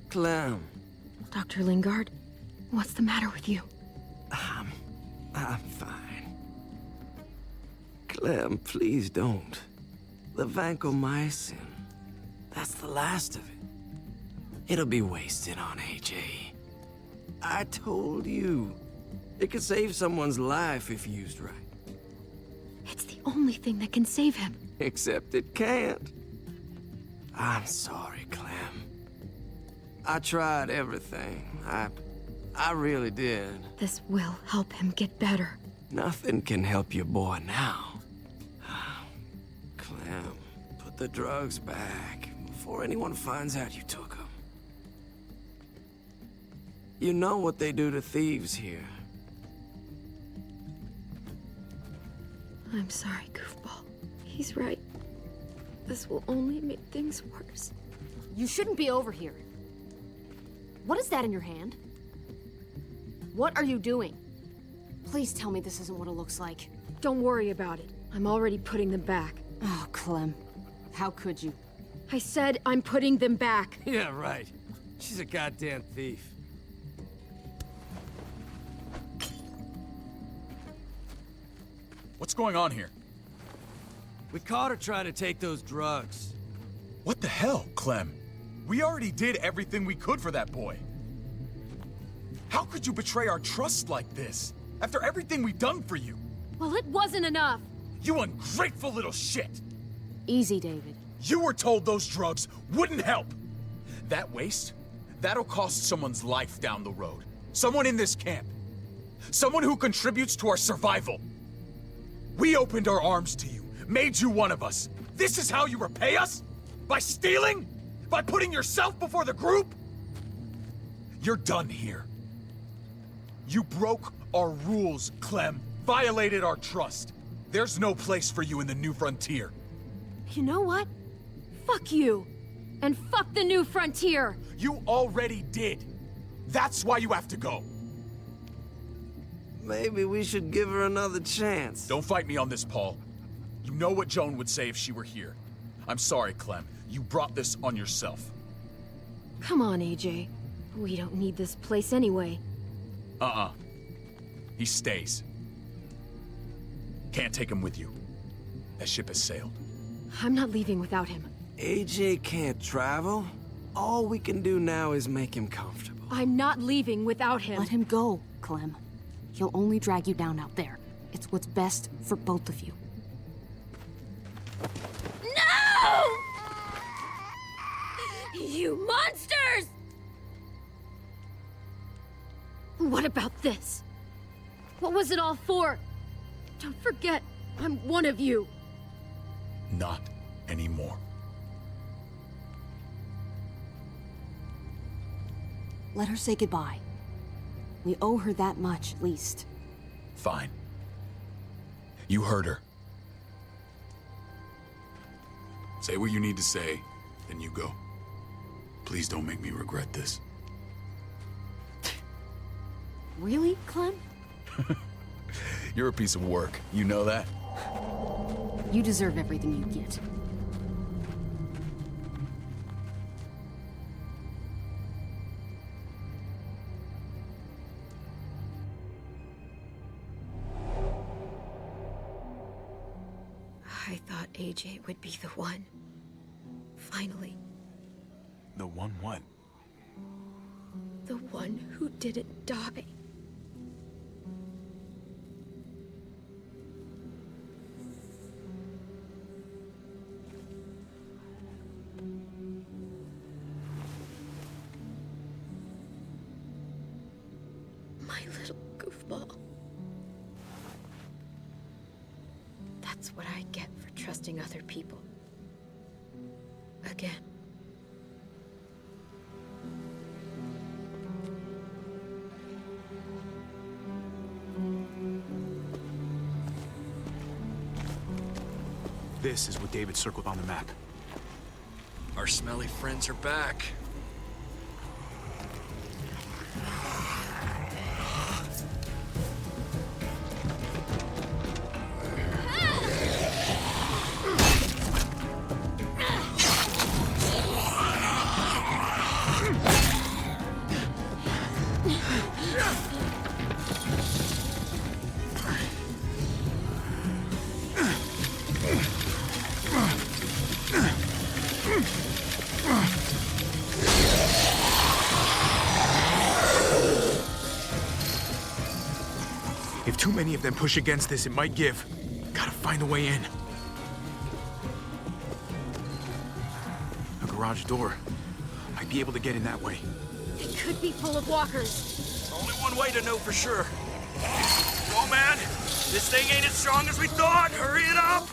[SPEAKER 13] Clem.
[SPEAKER 4] Dr. Lingard, what's the matter with you?
[SPEAKER 13] I'm fine. Clem, please don't. The vancomycin. That's the last of it. It'll be wasted on AJ. I told you. It could save someone's life if used right.
[SPEAKER 4] It's the only thing that can save him.
[SPEAKER 13] Except it can't. I'm sorry, Clem. I tried everything. I really did.
[SPEAKER 4] This will help him get better.
[SPEAKER 13] Nothing can help your boy now. Clem, put the drugs back before anyone finds out you took them. You know what they do to thieves here.
[SPEAKER 4] I'm sorry, goofball. He's right. This will only make things worse.
[SPEAKER 12] You shouldn't be over here. What is that in your hand? What are you doing? Please tell me this isn't what it looks like.
[SPEAKER 4] Don't worry about it. I'm already putting them back.
[SPEAKER 12] Oh, Clem. How could you?
[SPEAKER 4] I said I'm putting them back.
[SPEAKER 13] Yeah, right. She's a goddamn thief.
[SPEAKER 7] What's going on here?
[SPEAKER 13] We caught her trying to take those drugs.
[SPEAKER 7] What the hell, Clem? We already did everything we could for that boy. How could you betray our trust like this? After everything we've done for you?
[SPEAKER 12] Well, it wasn't enough.
[SPEAKER 7] You ungrateful little shit!
[SPEAKER 12] Easy, David.
[SPEAKER 7] You were told those drugs wouldn't help! That waste? That'll cost someone's life down the road. Someone in this camp. Someone who contributes to our survival. We opened our arms to you, made you one of us. This is how you repay us? By stealing? By putting yourself before the group? You're done here. You broke our rules, Clem. Violated our trust. There's no place for you in the New Frontier.
[SPEAKER 4] You know what? Fuck you. And fuck the New Frontier.
[SPEAKER 7] You already did. That's why you have to go.
[SPEAKER 13] Maybe we should give her another chance.
[SPEAKER 7] Don't fight me on this, Paul. You know what Joan would say if she were here. I'm sorry, Clem. You brought this on yourself.
[SPEAKER 4] Come on, AJ. We don't need this place anyway.
[SPEAKER 7] He stays. Can't take him with you. That ship has sailed.
[SPEAKER 4] I'm not leaving without him.
[SPEAKER 13] AJ can't travel. All we can do now is make him comfortable.
[SPEAKER 4] I'm not leaving without him.
[SPEAKER 12] Let him go, Clem. He'll only drag you down out there. It's what's best for both of you.
[SPEAKER 4] No! You monsters!
[SPEAKER 12] What about this? What was it all for? Don't forget, I'm one of you.
[SPEAKER 7] Not anymore.
[SPEAKER 12] Let her say goodbye. We owe her that much, at least.
[SPEAKER 7] Fine. You heard her. Say what you need to say, then you go. Please don't make me regret this.
[SPEAKER 12] Really, Clem?
[SPEAKER 7] You're a piece of work. You know that?
[SPEAKER 12] You deserve everything you get.
[SPEAKER 4] I thought AJ would be the one. Finally.
[SPEAKER 1] The one what?
[SPEAKER 4] The one who didn't die. My little goofball. That's what I get for trusting other people. Again.
[SPEAKER 1] This is what David circled on the map.
[SPEAKER 10] Our smelly friends are back.
[SPEAKER 1] If too many of them push against this, it might give. Gotta find a way in. A garage door. Might be able to get in that way.
[SPEAKER 12] It could be full of walkers.
[SPEAKER 10] Only one way to know for sure. Go, man! This thing ain't as strong as we thought! Hurry it up!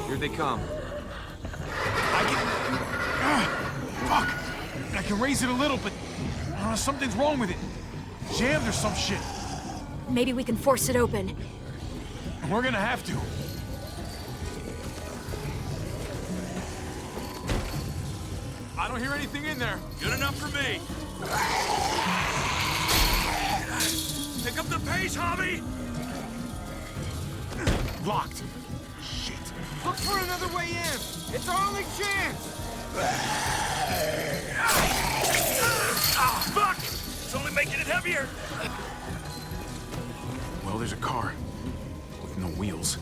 [SPEAKER 16] Here they come.
[SPEAKER 1] Fuck! I can raise it a little, but something's wrong with it. Jammed or some shit.
[SPEAKER 12] Maybe we can force it open.
[SPEAKER 1] We're gonna have to. I don't hear anything in there.
[SPEAKER 10] Good enough for me. Pick up the pace, Hobby!
[SPEAKER 1] Locked.
[SPEAKER 9] Look for another way in! It's our only chance!
[SPEAKER 10] Ah, fuck! It's only making it heavier!
[SPEAKER 1] Well, there's a car. With no wheels.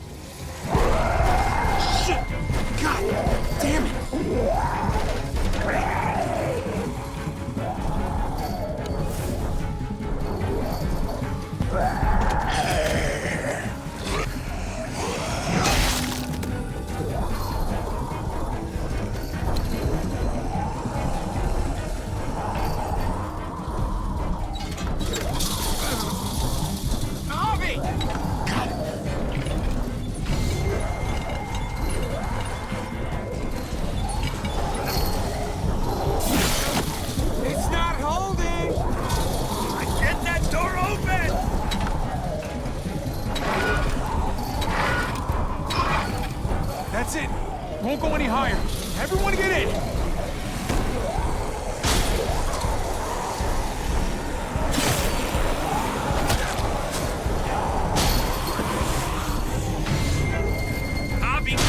[SPEAKER 1] Shit! God damn it!
[SPEAKER 9] It's not holding!
[SPEAKER 10] Get that door open!
[SPEAKER 1] That's it. Won't go any higher. Everyone get in!
[SPEAKER 10] Hobby, go!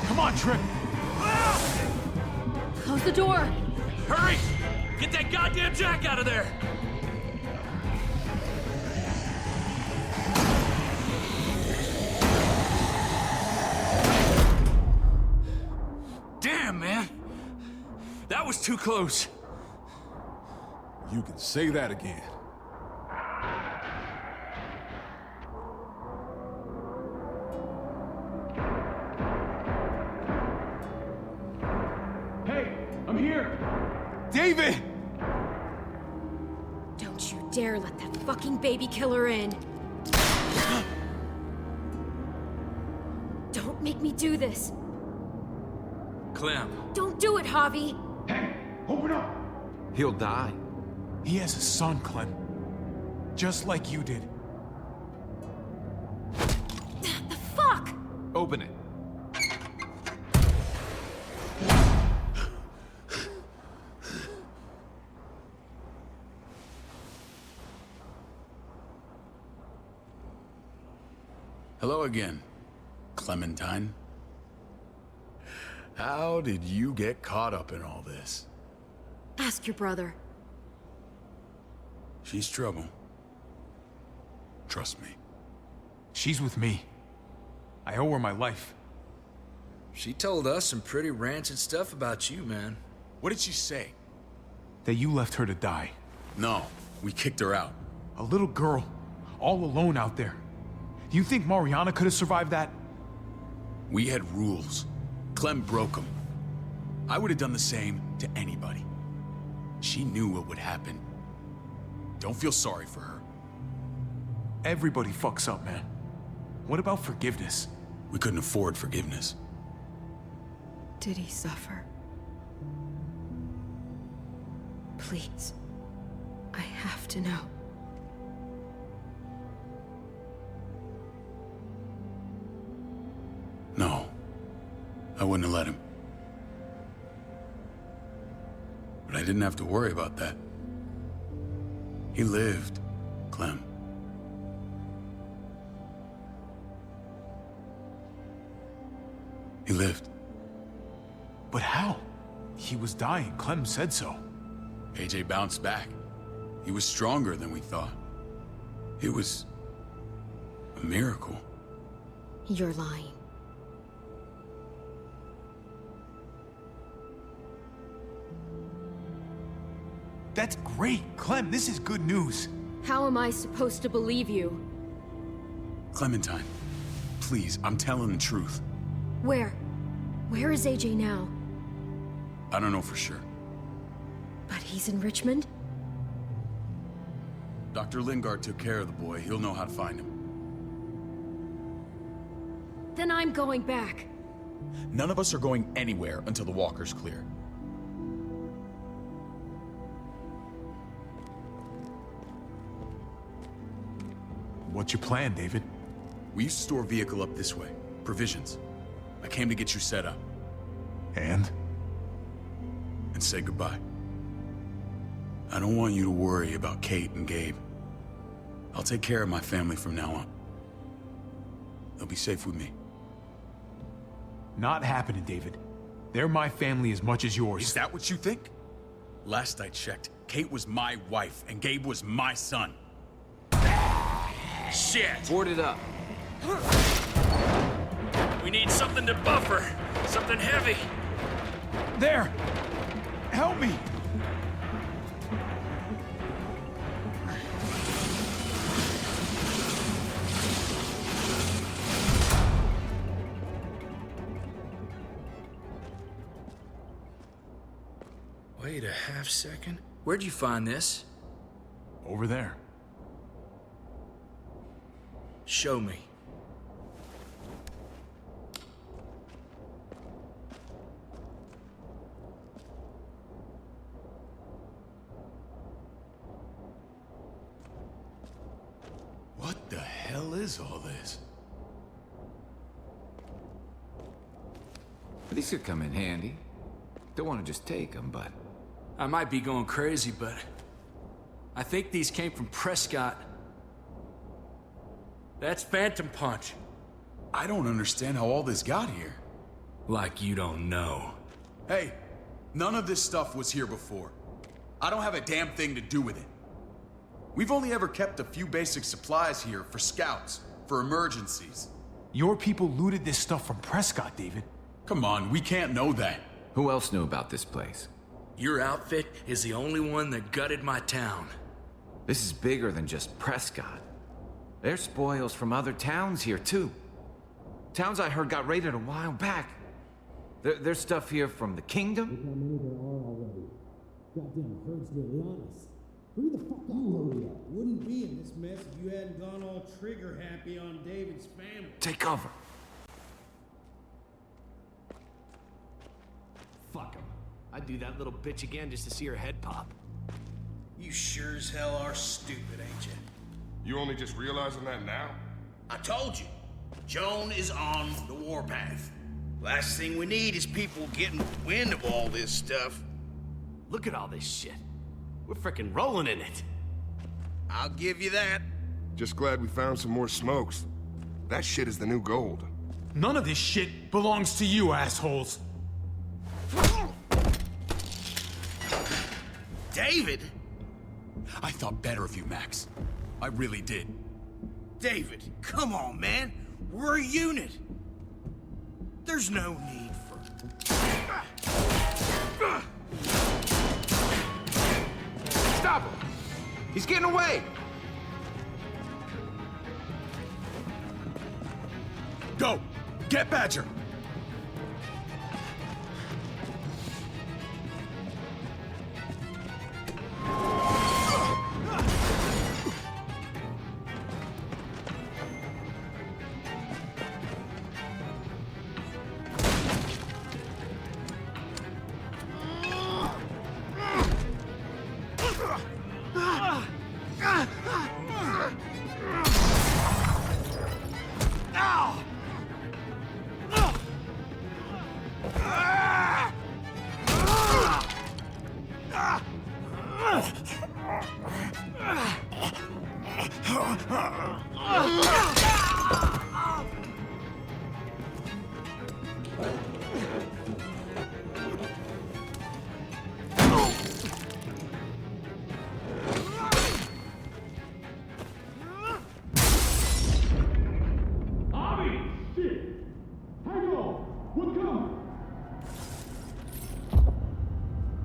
[SPEAKER 1] Come on, Trip.
[SPEAKER 12] Close the door.
[SPEAKER 10] Hurry! Get that goddamn jack out of there! Damn, man! That was too close.
[SPEAKER 6] You can say that again.
[SPEAKER 1] Hey, I'm here! David!
[SPEAKER 4] Don't you dare let that fucking baby killer in. Don't make me do this.
[SPEAKER 10] Clem.
[SPEAKER 4] Don't do it, Javi.
[SPEAKER 1] Open up!
[SPEAKER 5] He'll die.
[SPEAKER 1] He has a son, Clem. Just like you did.
[SPEAKER 4] The fuck?
[SPEAKER 5] Open it.
[SPEAKER 7] Hello again, Clementine. How did you get caught up in all this?
[SPEAKER 4] Ask your brother.
[SPEAKER 7] She's trouble. Trust me.
[SPEAKER 1] She's with me. I owe her my life.
[SPEAKER 10] She told us some pretty rancid stuff about you, man.
[SPEAKER 7] What did she say?
[SPEAKER 1] That you left her to die.
[SPEAKER 7] No, we kicked her out.
[SPEAKER 1] A little girl, all alone out there. Do you think Mariana could have survived that?
[SPEAKER 7] We had rules. Clem broke them. I would have done the same to anybody. She knew what would happen. Don't feel sorry for her.
[SPEAKER 1] Everybody fucks up, man. What about forgiveness?
[SPEAKER 7] We couldn't afford forgiveness.
[SPEAKER 4] Did he suffer? Please. I have to know.
[SPEAKER 7] No. I wouldn't have let him. But I didn't have to worry about that. He lived, Clem. He lived.
[SPEAKER 1] But how? He was dying. Clem said so.
[SPEAKER 7] AJ bounced back. He was stronger than we thought. It was a miracle.
[SPEAKER 4] You're lying.
[SPEAKER 1] That's great, Clem. This is good news.
[SPEAKER 4] How am I supposed to believe you?
[SPEAKER 7] Clementine, please, I'm telling the truth.
[SPEAKER 4] Where? Where is AJ now?
[SPEAKER 7] I don't know for sure.
[SPEAKER 4] But he's in Richmond?
[SPEAKER 7] Dr. Lingard took care of the boy. He'll know how to find him.
[SPEAKER 4] Then I'm going back.
[SPEAKER 17] None of us are going anywhere until the walker's clear.
[SPEAKER 1] What's your plan, David?
[SPEAKER 7] We used to store a vehicle up this way. Provisions. I came to get you set up.
[SPEAKER 1] And?
[SPEAKER 7] And say goodbye. I don't want you to worry about Kate and Gabe. I'll take care of my family from now on. They'll be safe with me.
[SPEAKER 1] Not happening, David. They're my family as much as yours.
[SPEAKER 7] Is that what you think? Last I checked, Kate was my wife and Gabe was my son. Shit!
[SPEAKER 10] Board it up. We need something to buffer. Something heavy.
[SPEAKER 1] There! Help me!
[SPEAKER 10] Wait a half second. Where'd you find this?
[SPEAKER 1] Over there.
[SPEAKER 10] Show me.
[SPEAKER 7] What the hell is all this?
[SPEAKER 5] These could come in handy. Don't want to just take them, but...
[SPEAKER 10] I might be going crazy, but... I think these came from Prescott. That's Phantom Punch.
[SPEAKER 7] I don't understand how all this got here.
[SPEAKER 10] Like you don't know.
[SPEAKER 7] Hey, none of this stuff was here before.
[SPEAKER 17] I don't have a damn thing to do with it. We've only ever kept a few basic supplies here for scouts, for emergencies.
[SPEAKER 1] Your people looted this stuff from Prescott, David.
[SPEAKER 17] Come on, we can't know that.
[SPEAKER 18] Who else knew about this place?
[SPEAKER 10] Your outfit is the only one that gutted my town.
[SPEAKER 18] This is bigger than just Prescott. There's spoils from other towns here, too. Towns I heard got raided a while back. There's stuff here from the kingdom.
[SPEAKER 19] Look how many there are already. Goddamn herd's nearly on us. Hurry the fuck up. Hurry up.
[SPEAKER 15] Wouldn't be in this mess if you hadn't gone all trigger happy on David's family.
[SPEAKER 18] Take cover.
[SPEAKER 13] Fuck him. I'd do that little bitch again just to see her head pop.
[SPEAKER 15] You sure as hell are stupid, ain't you?
[SPEAKER 20] You only just realizing that now?
[SPEAKER 15] I told you. Joan is on the warpath. Last thing we need is people getting wind of all this stuff.
[SPEAKER 13] Look at all this shit. We're frickin' rolling in it.
[SPEAKER 15] I'll give you that.
[SPEAKER 20] Just glad we found some more smokes. That shit is the new gold.
[SPEAKER 1] None of this shit belongs to you, assholes.
[SPEAKER 15] David?
[SPEAKER 17] I thought better of you, Max. I really did.
[SPEAKER 15] David, come on, man. We're a unit. There's no need for...
[SPEAKER 18] Stop him! He's getting away!
[SPEAKER 17] Go! Get Badger!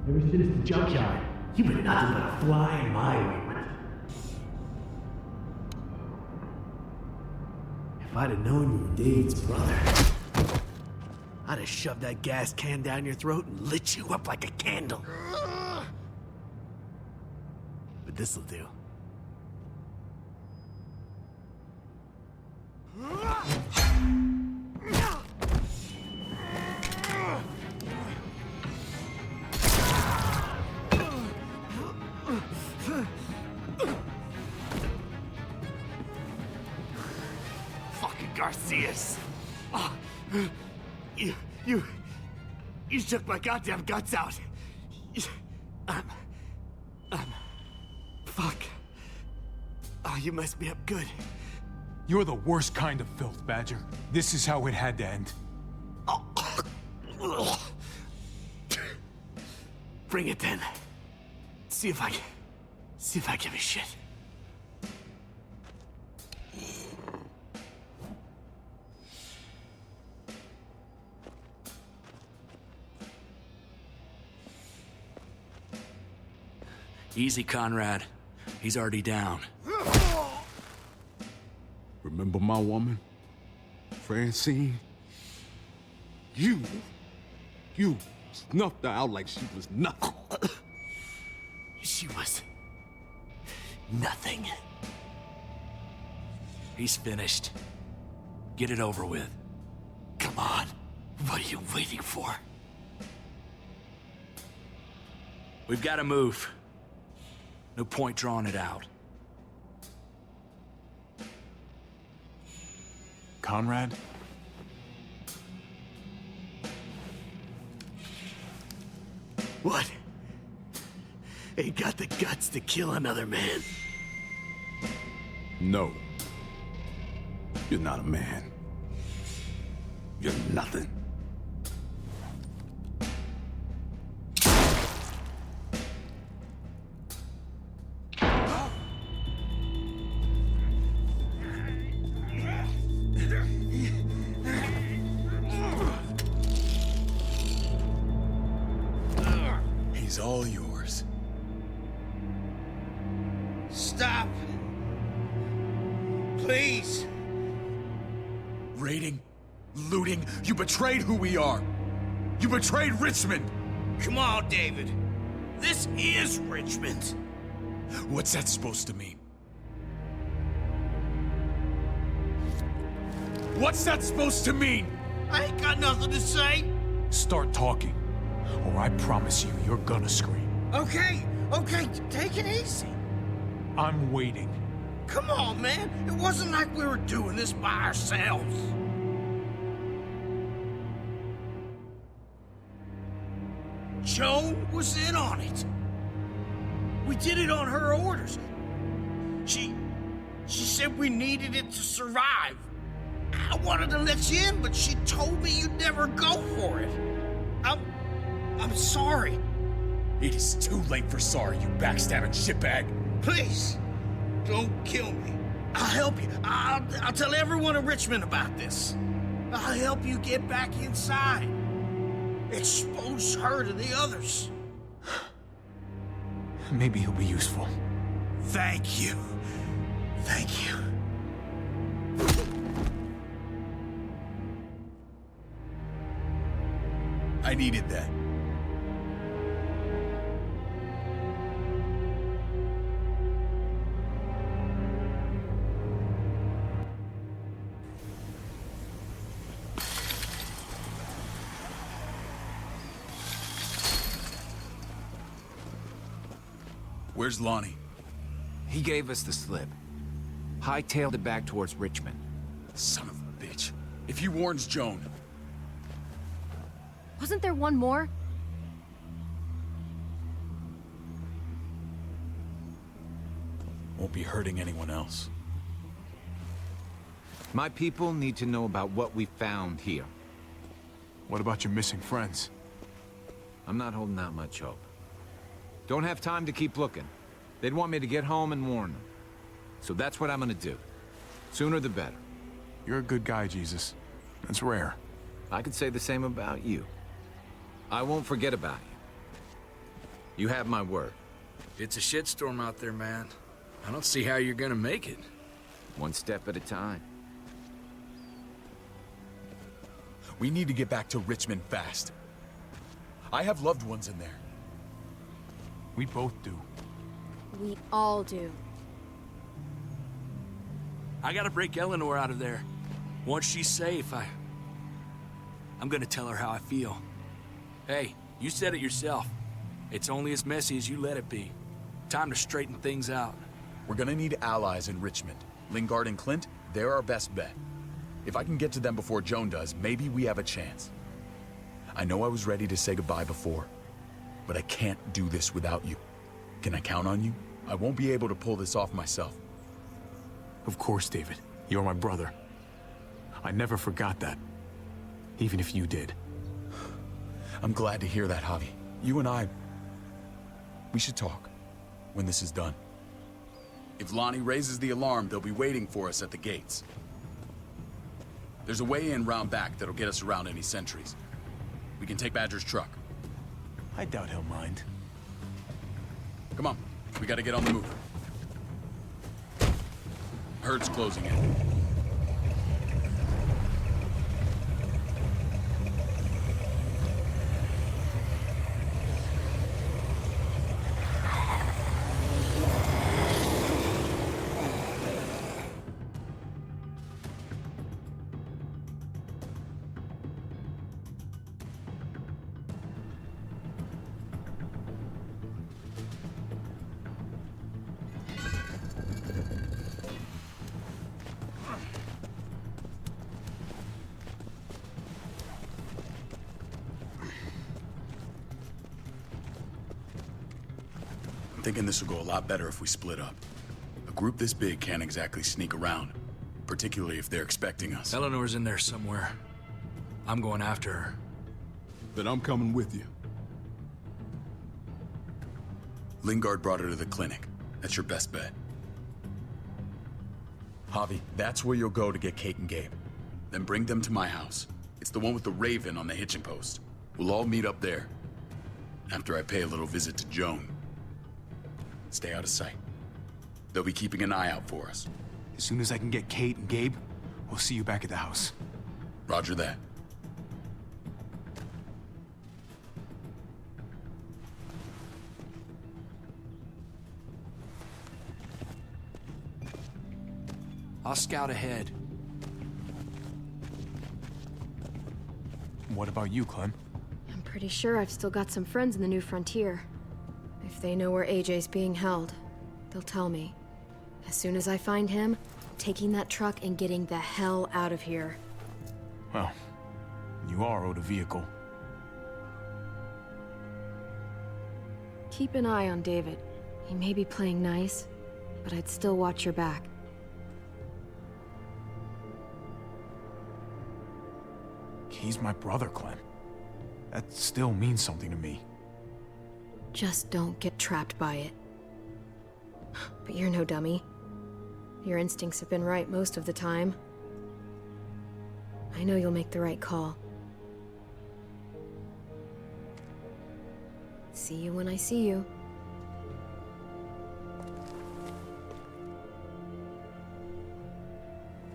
[SPEAKER 19] Ever since the junkyard, you've been nothing but a fly in my ointment. If I'd have known you were David's brother, I'd have shoved that gas can down your throat and lit you up like a candle. But this'll do. Garcias. Oh, you took my goddamn guts out. Fuck. Oh, you messed me up good.
[SPEAKER 1] You're the worst kind of filth, Badger. This is how it had to end.
[SPEAKER 19] Bring it then. See if I give a shit.
[SPEAKER 10] Easy, Conrad. He's already down.
[SPEAKER 6] Remember my woman? Francine? You snuffed her out like she was nothing.
[SPEAKER 19] She was nothing.
[SPEAKER 10] He's finished. Get it over with.
[SPEAKER 19] Come on. What are you waiting for?
[SPEAKER 10] We've got to move. No point drawing it out.
[SPEAKER 1] Conrad?
[SPEAKER 19] What? Ain't got the guts to kill another man.
[SPEAKER 6] No. You're not a man. You're nothing.
[SPEAKER 7] He's all yours.
[SPEAKER 15] Stop. Please.
[SPEAKER 7] Raiding, looting, you betrayed who we are. You betrayed Richmond.
[SPEAKER 15] Come on, David. This is Richmond.
[SPEAKER 7] What's that supposed to mean? What's that supposed to mean?
[SPEAKER 15] I ain't got nothing to say.
[SPEAKER 1] Start talking, or I promise you, you're gonna scream.
[SPEAKER 15] Okay, take it easy.
[SPEAKER 1] I'm waiting.
[SPEAKER 15] Come on, man. It wasn't like we were doing this by ourselves. Joan was in on it. We did it on her orders. She said we needed it to survive. I wanted to let you in, but she told me you'd never go for it. I'm sorry.
[SPEAKER 7] It is too late for sorry, you backstabbing shitbag.
[SPEAKER 15] Please, don't kill me. I'll help you. I'll tell everyone in Richmond about this. I'll help you get back inside. Expose her to the others.
[SPEAKER 1] Maybe he'll be useful.
[SPEAKER 15] Thank you. Thank you.
[SPEAKER 7] I needed that. Where's Lonnie?
[SPEAKER 18] He gave us the slip. Hightailed it back towards Richmond.
[SPEAKER 7] Son of a bitch. If he warns Joan...
[SPEAKER 12] Wasn't there one more?
[SPEAKER 7] Won't be hurting anyone else.
[SPEAKER 18] My people need to know about what we found here.
[SPEAKER 1] What about your missing friends?
[SPEAKER 18] I'm not holding out much hope. Don't have time to keep looking. They'd want me to get home and warn them. So that's what I'm gonna do. Sooner the better.
[SPEAKER 1] You're a good guy, Jesus. That's rare.
[SPEAKER 18] I could say the same about you. I won't forget about you. You have my word.
[SPEAKER 10] It's a shitstorm out there, man. I don't see how you're gonna make it.
[SPEAKER 18] One step at a time.
[SPEAKER 7] We need to get back to Richmond fast. I have loved ones in there.
[SPEAKER 1] We both do.
[SPEAKER 12] We all do.
[SPEAKER 10] I gotta break Eleanor out of there. Once she's safe, I'm gonna tell her how I feel. Hey, you said it yourself. It's only as messy as you let it be. Time to straighten things out.
[SPEAKER 7] We're gonna need allies in Richmond. Lingard and Clint, they're our best bet. If I can get to them before Joan does, maybe we have a chance. I know I was ready to say goodbye before, but I can't do this without you. Can I count on you? I won't be able to pull this off myself.
[SPEAKER 1] Of course, David. You're my brother. I never forgot that. Even if you did.
[SPEAKER 7] I'm glad to hear that, Javi. You and I... we should talk. When this is done. If Lonnie raises the alarm, they'll be waiting for us at the gates. There's a way in round back that'll get us around any sentries. We can take Badger's truck.
[SPEAKER 1] I doubt he'll mind.
[SPEAKER 7] Come on, we gotta get on the move. Herd's closing in. I'm thinking this will go a lot better if we split up. A group this big can't exactly sneak around, particularly if they're expecting us.
[SPEAKER 10] Eleanor's in there somewhere. I'm going after her.
[SPEAKER 6] Then I'm coming with you.
[SPEAKER 7] Lingard brought her to the clinic. That's your best bet. Javi, that's where you'll go to get Kate and Gabe. Then bring them to my house. It's the one with the raven on the hitching post. We'll all meet up there. After I pay a little visit to Joan. Stay out of sight. They'll be keeping an eye out for us.
[SPEAKER 1] As soon as I can get Kate and Gabe, we'll see you back at the house.
[SPEAKER 7] Roger that.
[SPEAKER 13] I'll scout ahead.
[SPEAKER 1] What about you, Clem?
[SPEAKER 4] I'm pretty sure I've still got some friends in the New Frontier. If they know where AJ's being held, they'll tell me. As soon as I find him, I'm taking that truck and getting the hell out of here.
[SPEAKER 1] Well, you are owed a vehicle.
[SPEAKER 4] Keep an eye on David. He may be playing nice, but I'd still watch your back.
[SPEAKER 1] He's my brother, Clem. That still means something to me.
[SPEAKER 4] Just don't get trapped by it. But you're no dummy. Your instincts have been right most of the time. I know you'll make the right call. See you when I see you.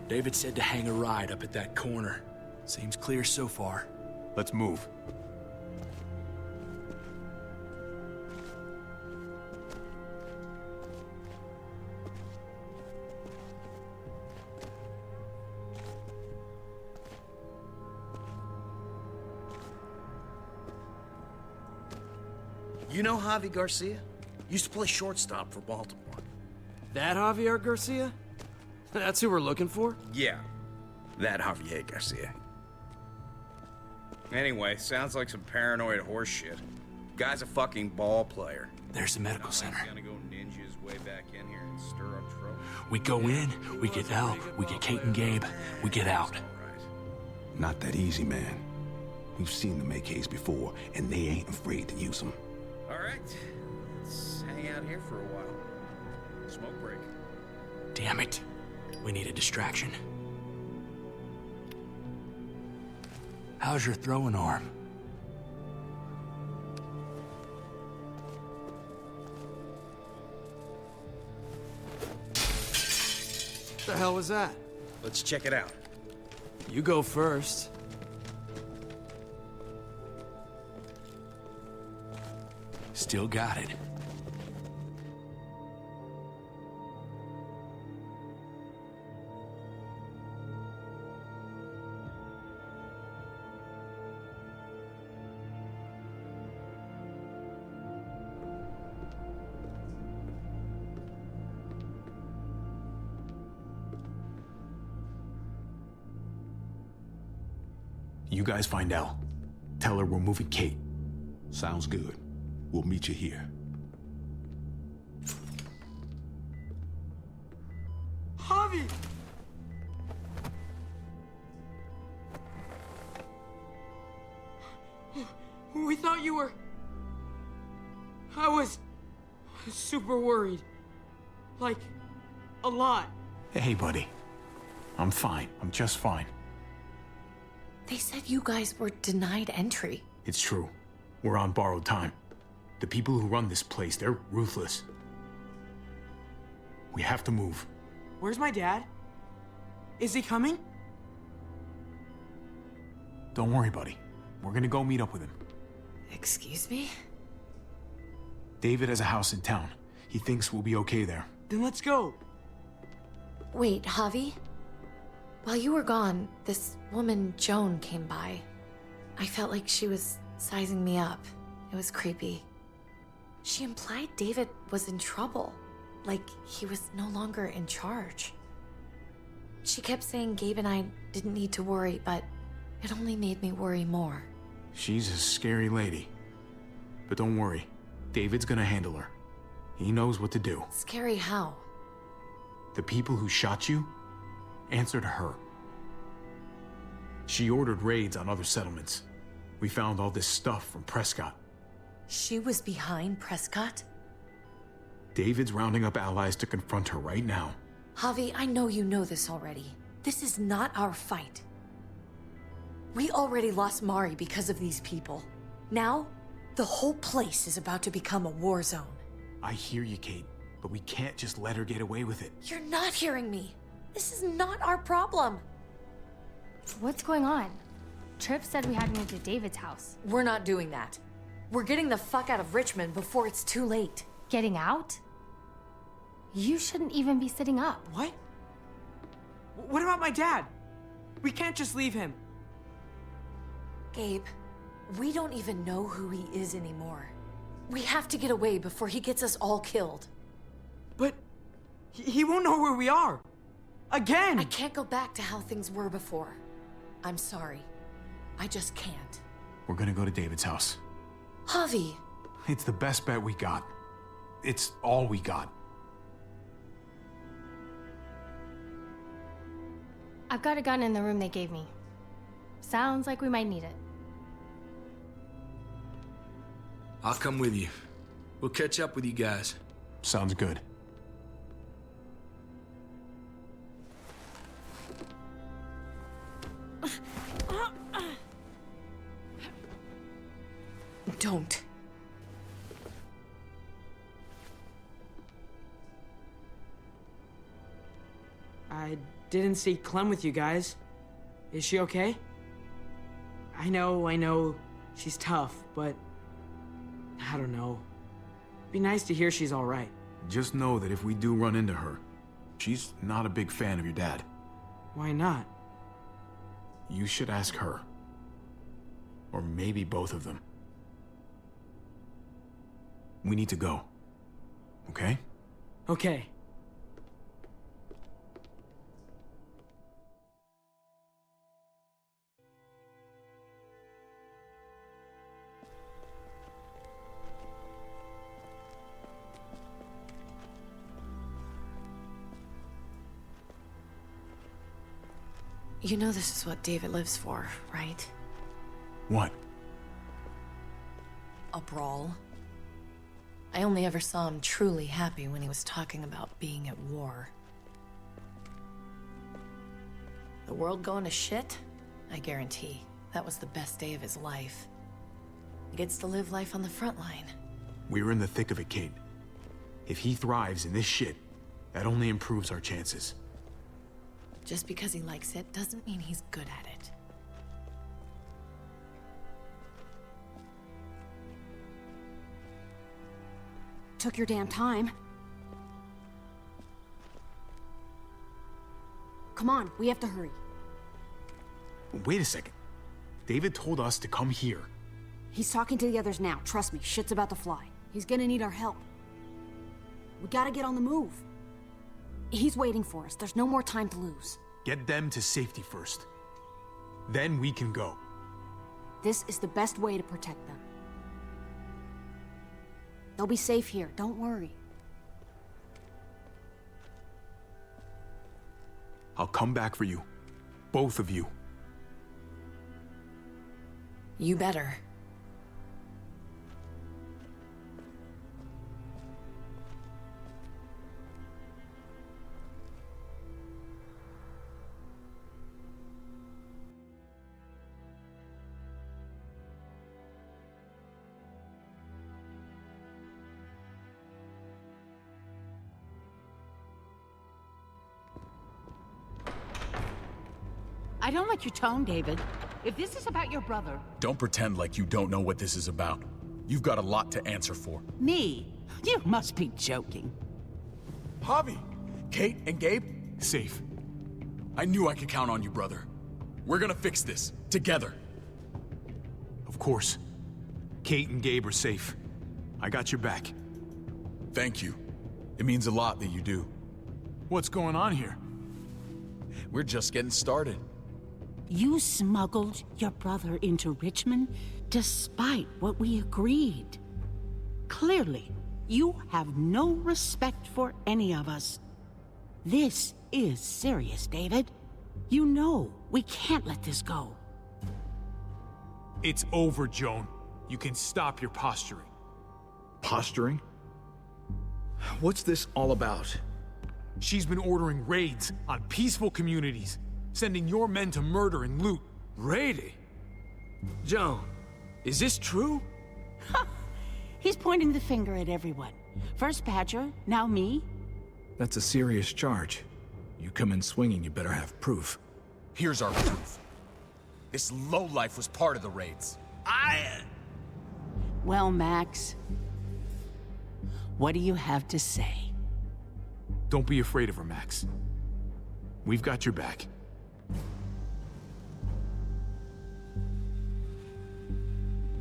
[SPEAKER 10] David said to hang a ride up at that corner. Seems clear so far.
[SPEAKER 1] Let's move.
[SPEAKER 21] You know Javi Garcia? Used to play shortstop for Baltimore.
[SPEAKER 13] That Javier Garcia? That's who we're looking for?
[SPEAKER 21] Yeah, that Javier Garcia. Anyway, sounds like some paranoid horse shit. Guy's a fucking ball player.
[SPEAKER 10] There's the medical center.
[SPEAKER 21] Gonna go ninja his way back in here and stir up trouble.
[SPEAKER 10] We go in, we get Elle, we get Kate and Gabe, we get out.
[SPEAKER 6] Not that easy, man. We've seen them AKs before, and they ain't afraid to use them.
[SPEAKER 21] All right, let's hang out here for a while. Smoke break.
[SPEAKER 10] Damn it. We need a distraction. How's your throwing arm?
[SPEAKER 13] The hell was that?
[SPEAKER 21] Let's check it out.
[SPEAKER 13] You go first.
[SPEAKER 10] Still got it.
[SPEAKER 1] You guys find Elle. Tell her we're moving Kate.
[SPEAKER 6] Sounds good. We'll meet you here.
[SPEAKER 9] Javi! We thought you were... I was super worried. Like, a lot.
[SPEAKER 1] Hey, buddy. I'm fine. I'm just fine.
[SPEAKER 8] They said you guys were denied entry.
[SPEAKER 1] It's true. We're on borrowed time. The people who run this place, they're ruthless. We have to move.
[SPEAKER 9] Where's my dad? Is he coming?
[SPEAKER 1] Don't worry, buddy. We're gonna go meet up with him.
[SPEAKER 8] Excuse me?
[SPEAKER 1] David has a house in town. He thinks we'll be okay there.
[SPEAKER 9] Then let's go.
[SPEAKER 8] Wait, Javi? While you were gone, this woman, Joan, came by. I felt like she was sizing me up. It was creepy. She implied David was in trouble, like he was no longer in charge. She kept saying Gabe and I didn't need to worry, but it only made me worry more.
[SPEAKER 1] She's a scary lady. But don't worry. David's gonna handle her. He knows what to do.
[SPEAKER 8] Scary how?
[SPEAKER 1] The people who shot you answer to her. She ordered raids on other settlements. We found all this stuff from Prescott.
[SPEAKER 8] She was behind Prescott?
[SPEAKER 1] David's rounding up allies to confront her right now.
[SPEAKER 8] Javi, I know you know this already. This is not our fight. We already lost Mari because of these people. Now,
[SPEAKER 2] The whole place is about to become a war zone.
[SPEAKER 1] I hear you, Kate, but we can't just let her get away with it.
[SPEAKER 2] You're not hearing me. This is not our problem.
[SPEAKER 11] What's going on? Tripp said we had to move to David's house.
[SPEAKER 2] We're not doing that. We're getting the fuck out of Richmond before it's too late.
[SPEAKER 11] Getting out? You shouldn't even be sitting up.
[SPEAKER 9] What? What about my dad? We can't just leave him.
[SPEAKER 2] Gabe, we don't even know who he is anymore. We have to get away before he gets us all killed.
[SPEAKER 9] But he won't know where we are. Again!
[SPEAKER 2] I can't go back to how things were before. I'm sorry. I just can't.
[SPEAKER 1] We're gonna go to David's house.
[SPEAKER 2] Javi!
[SPEAKER 1] It's the best bet we got. It's all we got.
[SPEAKER 11] I've got a gun in the room they gave me. Sounds like we might need it.
[SPEAKER 10] I'll come with you. We'll catch up with you guys.
[SPEAKER 1] Sounds good.
[SPEAKER 2] Don't.
[SPEAKER 9] I didn't see Clem with you guys. Is she okay? I know, she's tough, but I don't know. Be nice to hear she's all right.
[SPEAKER 1] Just know that if we do run into her, she's not a big fan of your dad.
[SPEAKER 9] Why not?
[SPEAKER 1] You should ask her. Or maybe both of them. We need to go. Okay?
[SPEAKER 9] Okay.
[SPEAKER 2] You know this is what David lives for, right?
[SPEAKER 1] What?
[SPEAKER 2] A brawl. I only ever saw him truly happy when he was talking about being at war. The world going to shit? I guarantee that was the best day of his life. He gets to live life on the front line.
[SPEAKER 1] We're in the thick of it, Kate. If he thrives in this shit, that only improves our chances.
[SPEAKER 2] Just because he likes it doesn't mean he's good at it.
[SPEAKER 12] Took your damn time. Come on, we have to hurry.
[SPEAKER 1] Wait a second. David told us to come here.
[SPEAKER 12] He's talking to the others now. Trust me, shit's about to fly. He's gonna need our help. We gotta get on the move. He's waiting for us. There's no more time to lose.
[SPEAKER 1] Get them to safety first. Then we can go.
[SPEAKER 12] This is the best way to protect them. They'll be safe here, don't worry.
[SPEAKER 1] I'll come back for you. Both of you.
[SPEAKER 2] You better.
[SPEAKER 14] I don't like your tone, David. If this is about your brother...
[SPEAKER 7] Don't pretend like you don't know what this is about. You've got a lot to answer for.
[SPEAKER 14] Me? You must be joking.
[SPEAKER 7] Javi! Kate and Gabe? Safe. I knew I could count on you, brother. We're gonna fix this. Together.
[SPEAKER 1] Of course. Kate and Gabe are safe. I got your back.
[SPEAKER 7] Thank you. It means a lot that you do.
[SPEAKER 1] What's going on here?
[SPEAKER 7] We're just getting started.
[SPEAKER 14] You smuggled your brother into Richmond despite what we agreed. Clearly, you have no respect for any of us. This is serious, David. You know we can't let this go.
[SPEAKER 1] It's over, Joan. You can stop your posturing.
[SPEAKER 5] Posturing? What's this all about?
[SPEAKER 1] She's been ordering raids on peaceful communities, sending your men to murder and loot.
[SPEAKER 10] Raiding? Joan, is this true?
[SPEAKER 14] He's pointing the finger at everyone. First Badger, now me.
[SPEAKER 5] That's a serious charge. You come in swinging, you better have proof.
[SPEAKER 3] Here's our proof. This lowlife was part of the raids.
[SPEAKER 14] Well, Max, what do you have to say?
[SPEAKER 1] Don't be afraid of her, Max. We've got your back.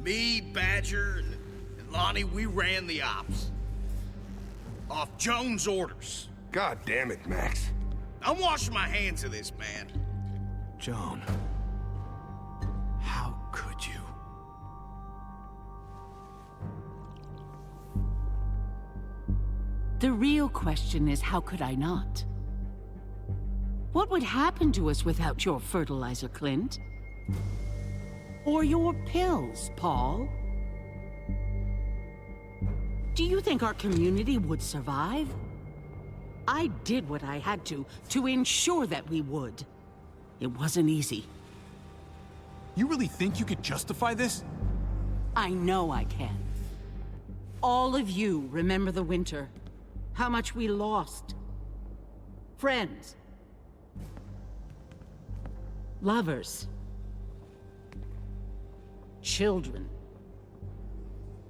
[SPEAKER 15] Me, Badger, and Lonnie, we ran the ops. Off Jones' orders.
[SPEAKER 20] God damn it, Max.
[SPEAKER 15] I'm washing my hands of this, man.
[SPEAKER 1] Joan. How could you?
[SPEAKER 14] The real question is, how could I not? What would happen to us without your fertilizer, Clint? Or your pills, Paul? Do you think our community would survive? I did what I had to ensure that we would. It wasn't easy.
[SPEAKER 1] You really think you could justify this?
[SPEAKER 14] I know I can. All of you remember the winter. How much we lost. Friends. Lovers. Children.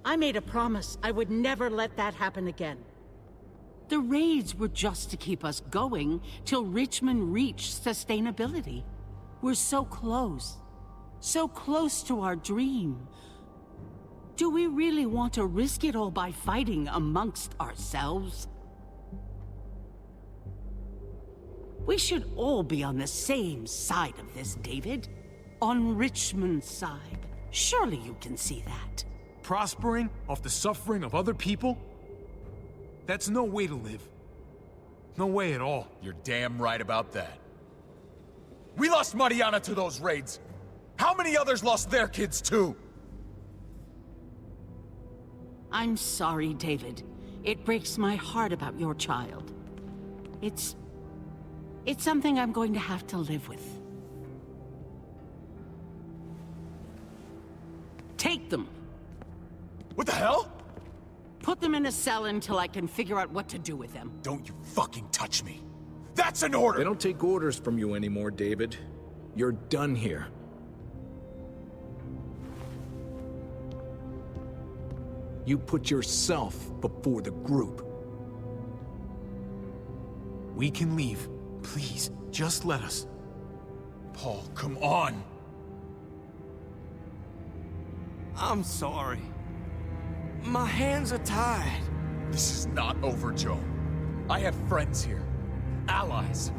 [SPEAKER 14] I made a promise I would never let that happen again. The raids were just to keep us going till Richmond reached sustainability. We're so close to our dream. Do we really want to risk it all by fighting amongst ourselves? We should all be on the same side of this, David. On Richmond's side. Surely you can see that.
[SPEAKER 1] Prospering off the suffering of other people? That's no way to live. No way at all.
[SPEAKER 3] You're damn right about that. We lost Mariana to those raids. How many others lost their kids too?
[SPEAKER 14] I'm sorry, David. It breaks my heart about your child. It's something I'm going to have to live with. Take them.
[SPEAKER 3] What the hell?
[SPEAKER 14] Put them in a cell until I can figure out what to do with them.
[SPEAKER 3] Don't you fucking touch me. That's an order!
[SPEAKER 5] They don't take orders from you anymore, David. You're done here. You put yourself before the group.
[SPEAKER 1] We can leave. Please, just let us.
[SPEAKER 3] Paul, come on!
[SPEAKER 13] I'm sorry. My hands are tied.
[SPEAKER 3] This is not over, Joe. I have friends here. Allies.